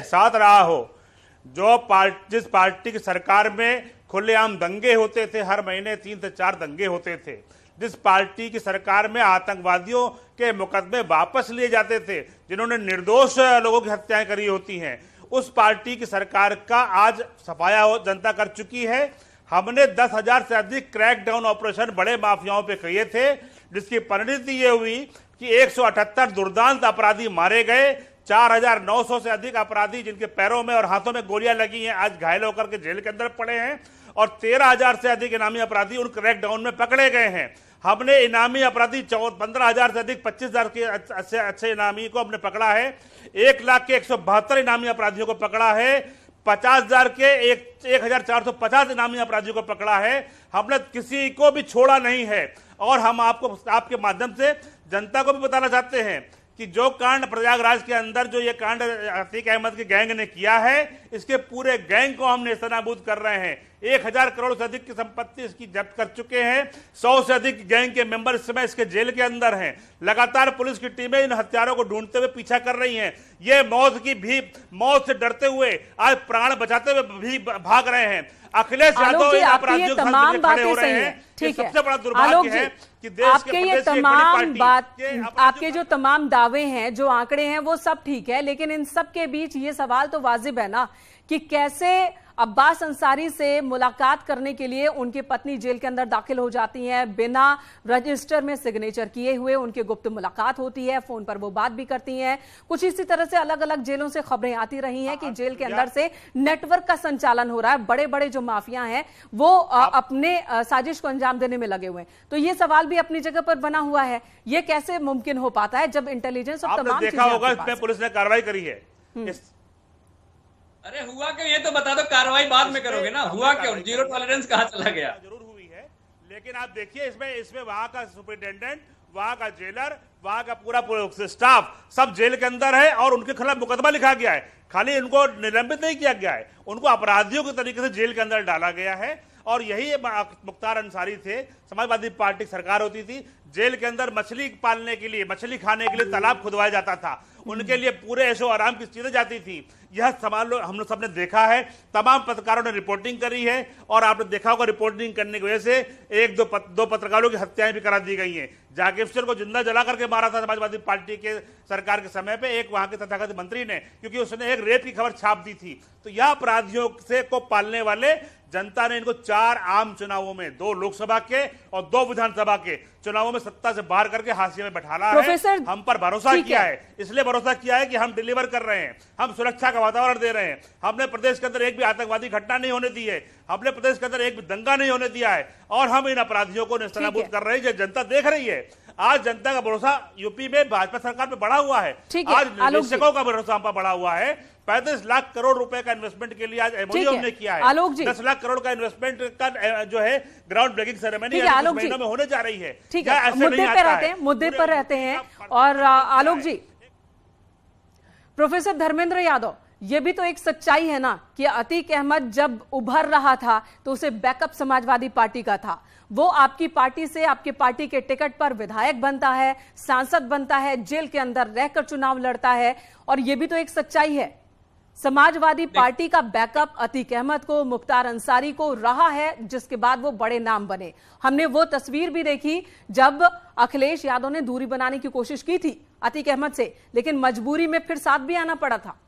साथ रहा हो, जिस पार्टी की सरकार में खुलेआम दंगे होते थे, हर महीने 3 से 4 दंगे होते थे, जिस पार्टी की सरकार में आतंकवादियों के मुकदमे वापस लिए जाते थे, जिन्होंने निर्दोष लोगों की हत्याएं करी होती हैं, उस पार्टी की सरकार का आज सफाया जनता कर चुकी है। हमने 10,000 से अधिक क्रैकडाउन ऑपरेशन बड़े माफियाओं पे किए थे, जिसकी परिणति ये हुई कि 178 दुर्दांत अपराधी मारे गए, 4,900 से अधिक अपराधी जिनके पैरों में और हाथों में गोलियां लगी हैं आज घायल होकर के जेल के अंदर पड़े हैं, और 13,000 से अधिक इनामी अपराधी उन क्रैकडाउन में पकड़े गए हैं। हमने इनामी अपराधी 15,000 से अधिक 25,000 के अच्छे इनामी को हमने पकड़ा है, 1,172 इनामी अपराधियों को पकड़ा है, 50,000 के 1,450 इनामी अपराधियों को पकड़ा है। हमने किसी को भी छोड़ा नहीं है। और हम आपके माध्यम से जनता को भी बताना चाहते हैं कि जो कांड प्रयागराज के अंदर जो ये कांड अतीक अहमद की गैंग ने किया है, इसके पूरे गैंग को हम नेस्तनाबूद कर रहे हैं। 1000 करोड़ से अधिक की संपत्ति इसकी जब्त कर चुके हैं। 100 से अधिक गैंग के मेंबर इस समय इसके जेल के अंदर हैं। लगातार पुलिस की टीमें इन हत्यारों को ढूंढते हुए पीछा कर रही हैं। ये मौत से डरते हुए आज प्राण बचाते हुए भी भाग रहे हैं। अखिलेश यादव आपकी तमाम बातें सही हैं, ठीक है। सबसे बड़ा दुर्भाग्य है कि देश आपके ये तमाम आपके जो तमाम दावे हैं, जो आंकड़े हैं, वो सब ठीक है, लेकिन इन सब के बीच ये सवाल तो वाजिब है ना कि कैसे अब्बास अंसारी से मुलाकात करने के लिए उनकी पत्नी जेल के अंदर दाखिल हो जाती हैं, बिना रजिस्टर में सिग्नेचर किए हुए उनकी गुप्त मुलाकात होती है, फोन पर वो बात भी करती हैं। कुछ इसी तरह से अलग अलग जेलों से खबरें आती रही हैं कि जेल के अंदर से नेटवर्क का संचालन हो रहा है, बड़े बड़े जो माफिया हैं वो अपने साजिश को अंजाम देने में लगे हुए हैं। तो ये सवाल भी अपनी जगह पर बना हुआ है, ये कैसे मुमकिन हो पाता है जब इंटेलिजेंस और तमाम देखा होगा इसमें पुलिस ने कार्रवाई करी है। अरे हुआ क्यों, ये तो बता दो, कार्रवाई बाद में करोगे ना, हुआ क्यों, जीरो टॉलरेंस कहाँ चला गया? जरूर हुई है, लेकिन आप देखिए इसमें वहां का सुपरिटेंडेंट, वहां का जेलर, वहां का पूरा स्टाफ सब जेल के अंदर है और उनके खिलाफ मुकदमा लिखा गया है। खाली इनको निलंबित नहीं किया गया है, उनको अपराधियों के तरीके से जेल के अंदर डाला गया है। और यही मुख्तार अंसारी थे, समाजवादी पार्टी सरकार होती थी, जेल के अंदर मछली पालने के लिए, मछली खाने के लिए तालाब खुदवाया जाता था, उनके लिए पूरे ऐशो आराम की चीजें जाती थी। यह सवाल हम लोग सबने देखा है, तमाम पत्रकारों ने रिपोर्टिंग करी है और आपने देखा होगा रिपोर्टिंग करने की वजह से एक दो पत्रकारों की हत्याएं भी करा दी गई हैं। जाकिर अफसर को जिंदा जला करके मारा था समाजवादी पार्टी के सरकार के समय पे एक वहां के तथाकथित मंत्री ने, क्योंकि उसने एक रेप की खबर छाप दी थी। तो यह अपराधियों से को पालने वाले जनता ने इनको 4 आम चुनावों में, 2 लोकसभा के और 2 विधानसभा के चुनावों में सत्ता से बाहर करके हाशिए में बैठाना है। हम पर भरोसा किया है, इसलिए भरोसा किया है कि हम डिलीवर कर रहे हैं, हम सुरक्षा का वातावरण दे रहे हैं। हमने प्रदेश के अंदर एक भी आतंकवादी घटना नहीं होने दी है, हमने प्रदेश के अंदर एक भी दंगा नहीं होने दिया है और हम इन अपराधियों को नेस्तनाबूद कर रहे हैं। जो जनता देख रही है, आज जनता का भरोसा यूपी में भाजपा सरकार पे बढ़ा हुआ है, आज निवेशकों का भरोसा हम पर बढ़ा हुआ है। 35 लाख करोड़ रुपए का इन्वेस्टमेंट के लिए आज एमओयू हमने किया है। 10 लाख करोड़ का इन्वेस्टमेंट का जो है ग्राउंड ब्रेकिंग सेरेमनी कुछ महीनों में होने जा रही है। ठीक है, मुद्दे पर रहते हैं। और आलोक जी, प्रोफेसर धर्मेंद्र यादव, ये भी तो एक सच्चाई है ना कि अतीक अहमद जब उभर रहा था तो उसे बैकअप समाजवादी पार्टी का था, वो आपकी पार्टी से, आपकी पार्टी के टिकट पर विधायक बनता है, सांसद बनता है, जेल के अंदर रहकर चुनाव लड़ता है। और ये भी तो एक सच्चाई है, समाजवादी पार्टी का बैकअप अतीक अहमद को, मुख्तार अंसारी को रहा है, जिसके बाद वो बड़े नाम बने। हमने वो तस्वीर भी देखी जब अखिलेश यादव ने दूरी बनाने की कोशिश की थी अतीक अहमद से, लेकिन मजबूरी में फिर साथ भी आना पड़ा था।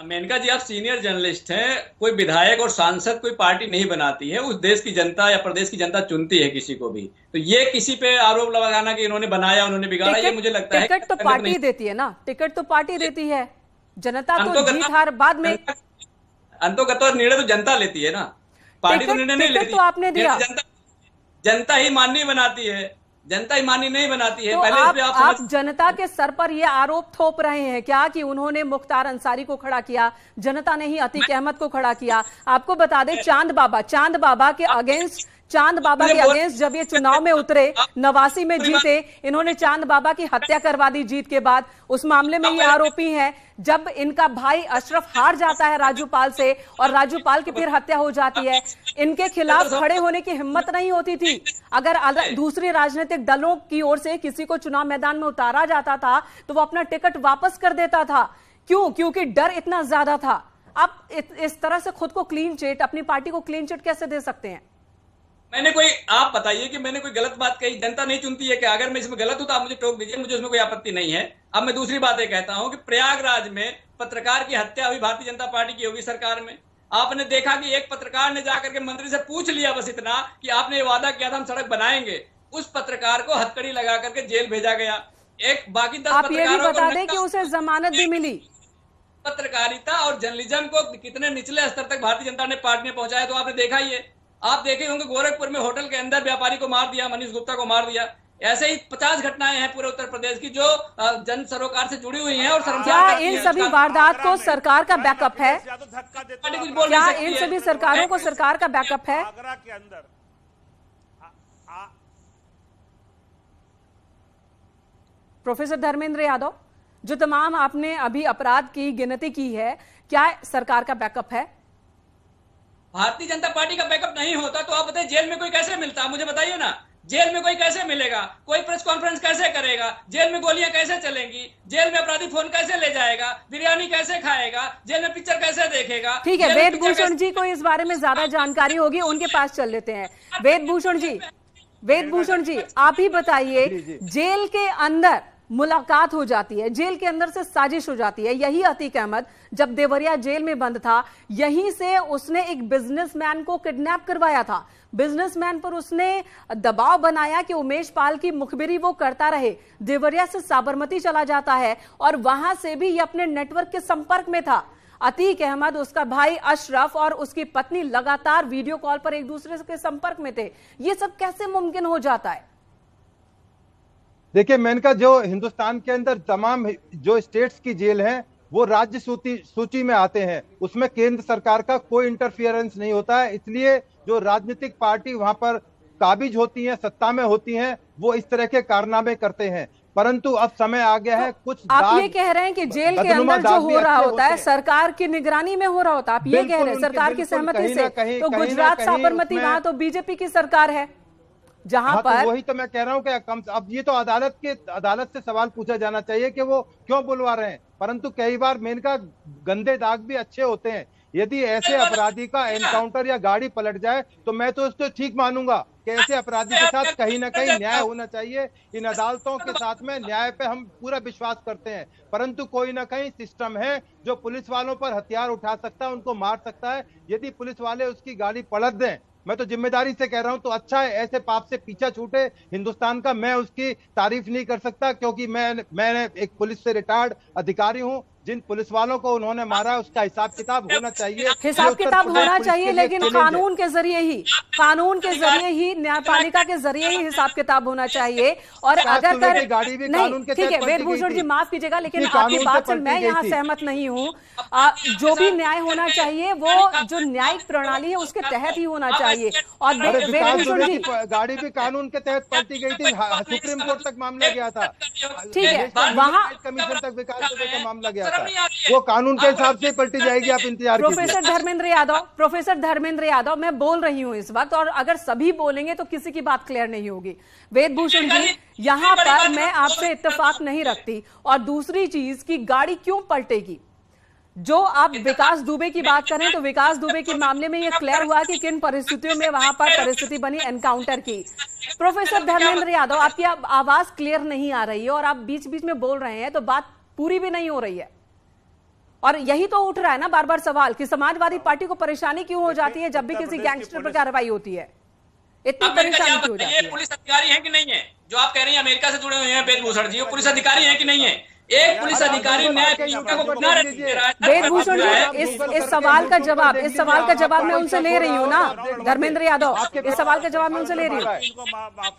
मेनका जी, आप सीनियर जर्नलिस्ट हैं, कोई विधायक और सांसद कोई पार्टी नहीं बनाती है, उस देश की जनता या प्रदेश की जनता चुनती है किसी को भी। तो ये किसी पे आरोप लगाना कि इन्होंने बनाया, उन्होंने बिगाड़ा, ये मुझे लगता है टिकट तो पार्टी देती है ना, टिकट तो पार्टी देती है, जनता तो जीत हार बाद में, अंतोगत निर्णय तो जनता लेती है ना, पार्टी तो निर्णय नहीं लेती। तो आपने दिया, जनता ही माननीय बनाती है, जनता ही माननीय नहीं बनाती है। तो पहले आप जनता के सर पर यह आरोप थोप रहे हैं क्या कि उन्होंने मुख्तार अंसारी को खड़ा किया, जनता ने ही अतीक अहमद को खड़ा किया? आपको बता दें, चांद बाबा के अगेंस्ट जब ये चुनाव में उतरे, 89 में जीते, इन्होंने चांद बाबा की हत्या करवा दी जीत के बाद। उस मामले में ये आरोपी हैं। जब इनका भाई अशरफ हार जाता है राजूपाल से और राजूपाल की फिर हत्या हो जाती है, इनके खिलाफ खड़े होने की हिम्मत नहीं होती थी। अगर दूसरे राजनीतिक दलों की ओर से किसी को चुनाव मैदान में उतारा जाता था तो वो अपना टिकट वापस कर देता था। क्यों? क्योंकि डर इतना ज्यादा था। आप इस तरह से खुद को क्लीन चिट, अपनी पार्टी को क्लीन चिट कैसे दे सकते हैं? आप बताइए कि मैंने कोई गलत बात कही? जनता नहीं चुनती है कि अगर मैं इसमें गलत हूं तो आप मुझे टोक दीजिए, मुझे उसमें कोई आपत्ति नहीं है। अब मैं दूसरी बात ये कहता हूं कि प्रयागराज में पत्रकार की हत्या हुई, भारतीय जनता पार्टी की होगी सरकार में। आपने देखा कि एक पत्रकार ने जाकर के मंत्री से पूछ लिया बस इतना कि आपने ये वादा किया था हम सड़क बनाएंगे, उस पत्रकार को हथकड़ी लगा करके जेल भेजा गया। एक बाकी 10 आप ये भी बता दें कि उसे जमानत भी मिली। पत्रकारिता और जर्नलिज्म को कितने निचले स्तर तक भारतीय जनता ने पार्टी ने पहुंचाया तो आपने देखा ही है। आप देखे होंगे गोरखपुर में होटल के अंदर व्यापारी को मार दिया, मनीष गुप्ता को मार दिया। ऐसे ही 50 घटनाएं हैं पूरे उत्तर प्रदेश की जो जन सरोकार से जुड़ी हुई हैं और क्या इन सभी वारदात को सरकार का बैकअप है? क्या इन सभी सरकारों को सरकार का बैकअप है? आगरा के अंदर प्रोफेसर धर्मेंद्र यादव, जो तमाम आपने अभी अपराध की गिनती की है, क्या सरकार का बैकअप है? भारतीय जनता पार्टी का बैकअप नहीं होता तो आप बताइए जेल में कोई कैसे मिलता? मुझे बताइए ना, जेल में कोई कैसे मिलेगा? कोई प्रेस कॉन्फ्रेंस कैसे करेगा? जेल में गोलियां कैसे चलेंगी? जेल में अपराधी फोन कैसे ले जाएगा? बिरयानी कैसे खाएगा? जेल में पिक्चर कैसे देखेगा? ठीक है, वेदभूषण जी को इस बारे में ज्यादा जानकारी होगी, उनके पास चल लेते हैं। वेदभूषण जी आप ही बताइए, जेल के अंदर मुलाकात हो जाती है, जेल के अंदर से साजिश हो जाती है। यही अतीक अहमद जब देवरिया जेल में बंद था, यहीं से उसने एक बिजनेसमैन को किडनैप करवाया था। बिजनेसमैन पर उसने दबाव बनाया कि उमेश पाल की मुखबिरी वो करता रहे। देवरिया से साबरमती चला जाता है और वहां से भी ये अपने नेटवर्क के संपर्क में था। अतीक अहमद, उसका भाई अशरफ और उसकी पत्नी लगातार वीडियो कॉल पर एक दूसरे के संपर्क में थे। ये सब कैसे मुमकिन हो जाता है? देखिए मेनका, जो हिंदुस्तान के अंदर तमाम जो स्टेट्स की जेल हैं वो राज्य सूची में आते हैं, उसमें केंद्र सरकार का कोई इंटरफियरेंस नहीं होता है। इसलिए जो राजनीतिक पार्टी वहां पर काबिज होती हैं, सत्ता में होती हैं, वो इस तरह के कारनामे करते हैं। परंतु अब समय आ गया है, कुछ आप ये कह रहे हैं कि जेल के अंदर जो हो रहा होता है सरकार की निगरानी में हो रहा होता है, आप ये कह रहे हैं सरकार की सहमति से? तो गुजरात साबरमती वहां तो बीजेपी की सरकार है, जहां पर तो वही तो मैं कह रहा हूं कि अब ये तो अदालत से सवाल पूछा जाना चाहिए कि वो क्यों बुलवा रहे हैं। परंतु कई बार मेनका गंदे दाग भी अच्छे होते हैं। यदि ऐसे अपराधी का एनकाउंटर या गाड़ी पलट जाए तो मैं तो उसको ठीक मानूंगा कि ऐसे अपराधी के साथ कहीं ना कहीं न्याय होना चाहिए। इन अदालतों के साथ में न्याय पे हम पूरा विश्वास करते हैं, परंतु कोई ना कहीं सिस्टम है जो पुलिस वालों पर हथियार उठा सकता है, उनको मार सकता है। यदि पुलिस वाले उसकी गाड़ी पलट दें, मैं तो जिम्मेदारी से कह रहा हूं, तो अच्छा है, ऐसे पाप से पीछा छूटे हिंदुस्तान का। मैं उसकी तारीफ नहीं कर सकता क्योंकि मैं एक पुलिस से रिटायर्ड अधिकारी हूं। जिन पुलिस वालों को उन्होंने मारा उसका हिसाब किताब होना चाहिए, हिसाब किताब होना चाहिए, लेकिन कानून के जरिए ही न्यायपालिका के जरिए ही हिसाब किताब होना चाहिए। और अगर नहीं, ठीक है वेदभूषण जी माफ कीजिएगा, लेकिन आपकी बात से मैं यहाँ सहमत नहीं हूँ। जो भी न्याय होना चाहिए वो जो न्यायिक प्रणाली है उसके तहत ही होना चाहिए। और वेदभूषण जी, गाड़ी भी कानून के तहत पलटी गई थी, सुप्रीम कोर्ट तक मामला गया था, ठीक है, वहाँ कमीशन तक विकास दुबे का मामला गया, वो कानून के हिसाब से पलटी जाएगी, आप इंतजार कीजिए। प्रोफेसर धर्मेंद्र यादव मैं बोल रही हूं इस वक्त, और अगर सभी बोलेंगे तो किसी की बात क्लियर नहीं होगी। वेदभूषण जी, यहां पर मैं आपसे इत्तेफाक नहीं रखती। और दूसरी चीज की गाड़ी क्यों पलटेगी? जो आप विकास दुबे की बात करें तो विकास दुबे के मामले में यह क्लियर हुआ कि किन परिस्थितियों में वहां पर परिस्थिति बनी एनकाउंटर की। प्रोफेसर धर्मेंद्र यादव, आपकी आवाज क्लियर नहीं आ रही है और आप बीच बीच में बोल रहे हैं तो बात पूरी भी नहीं हो रही है। और यही तो उठ रहा है ना बार बार सवाल कि समाजवादी पार्टी को परेशानी क्यों हो जाती है जब भी किसी गैंगस्टर पर कार्रवाई होती है? इतनी परेशानी क्यों हो जाती है? पुलिस अधिकारी है कि नहीं है? जो आप कह रही हैं अमेरिका से जुड़े हुए हैं वेदभूषण जी, वो पुलिस अधिकारी है कि नहीं है? एक पुलिस अधिकारी वेदभूषण जी, इस सवाल का जवाब मैं उनसे ले रही हूँ ना धर्मेंद्र यादव, इस सवाल का जवाब मैं उनसे ले रही हूँ।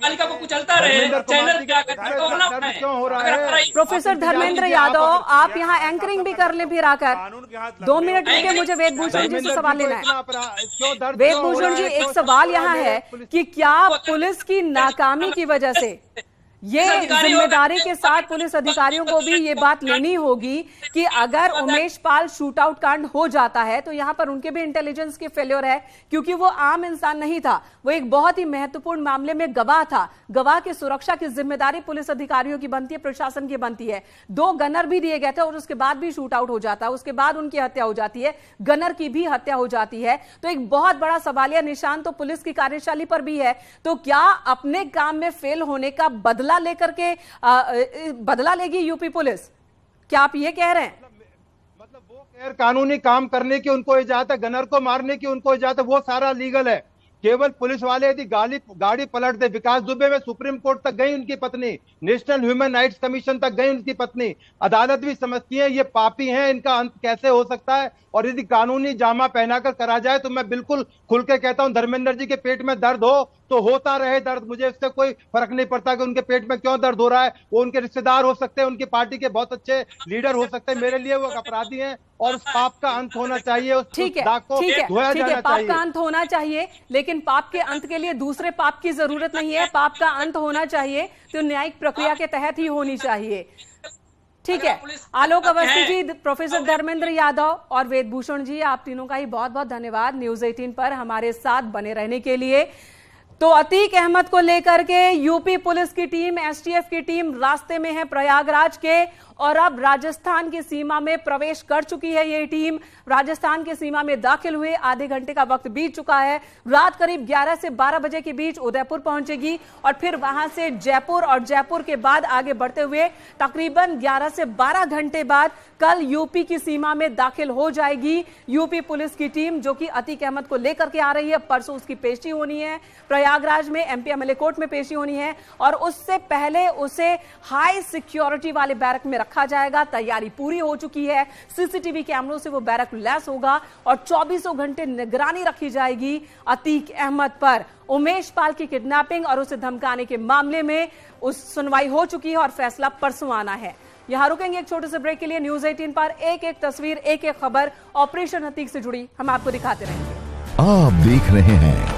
पालिका को कुचलता रहे, चैनल क्यों हो रहा है? प्रोफेसर धर्मेंद्र यादव, आप यहाँ एंकरिंग भी कर ले फिर आकर 2 मिनट के, मुझे वेदभूषण जी से सवाल लेना है। वेदभूषण जी, एक सवाल यहाँ है कि क्या पुलिस की नाकामी की वजह से ये जिम्मेदारी के साथ पुलिस अधिकारियों को भी ये बात लेनी होगी कि अगर उमेश पाल शूट आउट कांड हो जाता है तो यहां पर उनके भी इंटेलिजेंस की फेल्योर है, क्योंकि वो आम इंसान नहीं था, वो एक बहुत ही महत्वपूर्ण मामले में गवाह था। गवाह की सुरक्षा की जिम्मेदारी पुलिस अधिकारियों की बनती है, प्रशासन की बनती है। 2 गनर भी दिए गए थे और उसके बाद भी शूट आउट हो जाता है, उसके बाद उनकी हत्या हो जाती है, गनर की भी हत्या हो जाती है। तो एक बहुत बड़ा सवालिया निशान तो पुलिस की कार्यशैली पर भी है। तो क्या अपने काम में फेल होने का बदला लेकर के बदला लेगी यूपी पुलिस? क्या आप ये कह रहे हैं? मतलब वो गैर कानूनी काम करने की उनको इजाजत है, गनर को मारने की उनको इजाजत है, वो सारा लीगल है। केवल पुलिस वाले यदि गाड़ी पलट दे, विकास दुबे में सुप्रीम कोर्ट तक गई उनकी पत्नी, नेशनल ह्यूमन राइट्स कमीशन तक गई उनकी पत्नी, अदालत भी समझती है ये पापी हैं, इनका अंत कैसे हो सकता है। और यदि कानूनी जामा पहनाकर करा जाए तो मैं बिल्कुल खुल के कहता हूं, धर्मेंद्र जी के पेट में दर्द हो तो होता रहे दर्द, मुझे इससे कोई फर्क नहीं पड़ता कि उनके पेट में क्यों दर्द हो रहा है। वो उनके रिश्तेदार हो सकते हैं, उनकी पार्टी के बहुत अच्छे लीडर हो सकते हैं, मेरे लिए वो अपराधी हैं और उस पाप का अंत होना चाहिए, उस दाग को धोया जाना चाहिए। पाप का अंत होना चाहिए, लेकिन पाप के अंत के लिए दूसरे पाप की जरूरत नहीं है। पाप का अंत होना चाहिए तो न्यायिक प्रक्रिया के तहत ही होनी चाहिए। ठीक है, आलोक अवस्थी जी, प्रोफेसर धर्मेंद्र यादव और वेदभूषण जी, आप तीनों का ही बहुत बहुत धन्यवाद न्यूज़ 18 पर हमारे साथ बने रहने के लिए। तो अतीक अहमद को लेकर के यूपी पुलिस की टीम, एसटीएफ की टीम रास्ते में है प्रयागराज के, और अब राजस्थान की सीमा में प्रवेश कर चुकी है ये टीम। राजस्थान की सीमा में दाखिल हुए आधे घंटे का वक्त बीत चुका है। रात करीब 11 से 12 बजे के बीच उदयपुर पहुंचेगी और फिर वहां से जयपुर, और जयपुर के बाद आगे बढ़ते हुए तकरीबन 11 से 12 घंटे बाद कल यूपी की सीमा में दाखिल हो जाएगी यूपी पुलिस की टीम, जो कि अतीक अहमद को लेकर के आ रही है। परसों उसकी पेशी होनी है प्रयागराज में, एमपी एमएलए कोर्ट में पेशी होनी है, और उससे पहले उसे हाई सिक्योरिटी वाले बैरक में रखा जाएगा। तैयारी पूरी हो चुकी है, सीसीटीवी कैमरों से वो बैरक लैस होगा और 24 घंटे निगरानी रखी जाएगी अतीक अहमद पर। उमेश पाल की किडनैपिंग और उसे धमकाने के मामले में उस सुनवाई हो चुकी है और फैसला परसों आना है। यहां रुकेंगे एक छोटे से ब्रेक के लिए। न्यूज़ 18 पर एक एक तस्वीर, एक एक खबर ऑपरेशन अतीक से जुड़ी हम आपको दिखाते रहेंगे। आप देख रहे हैं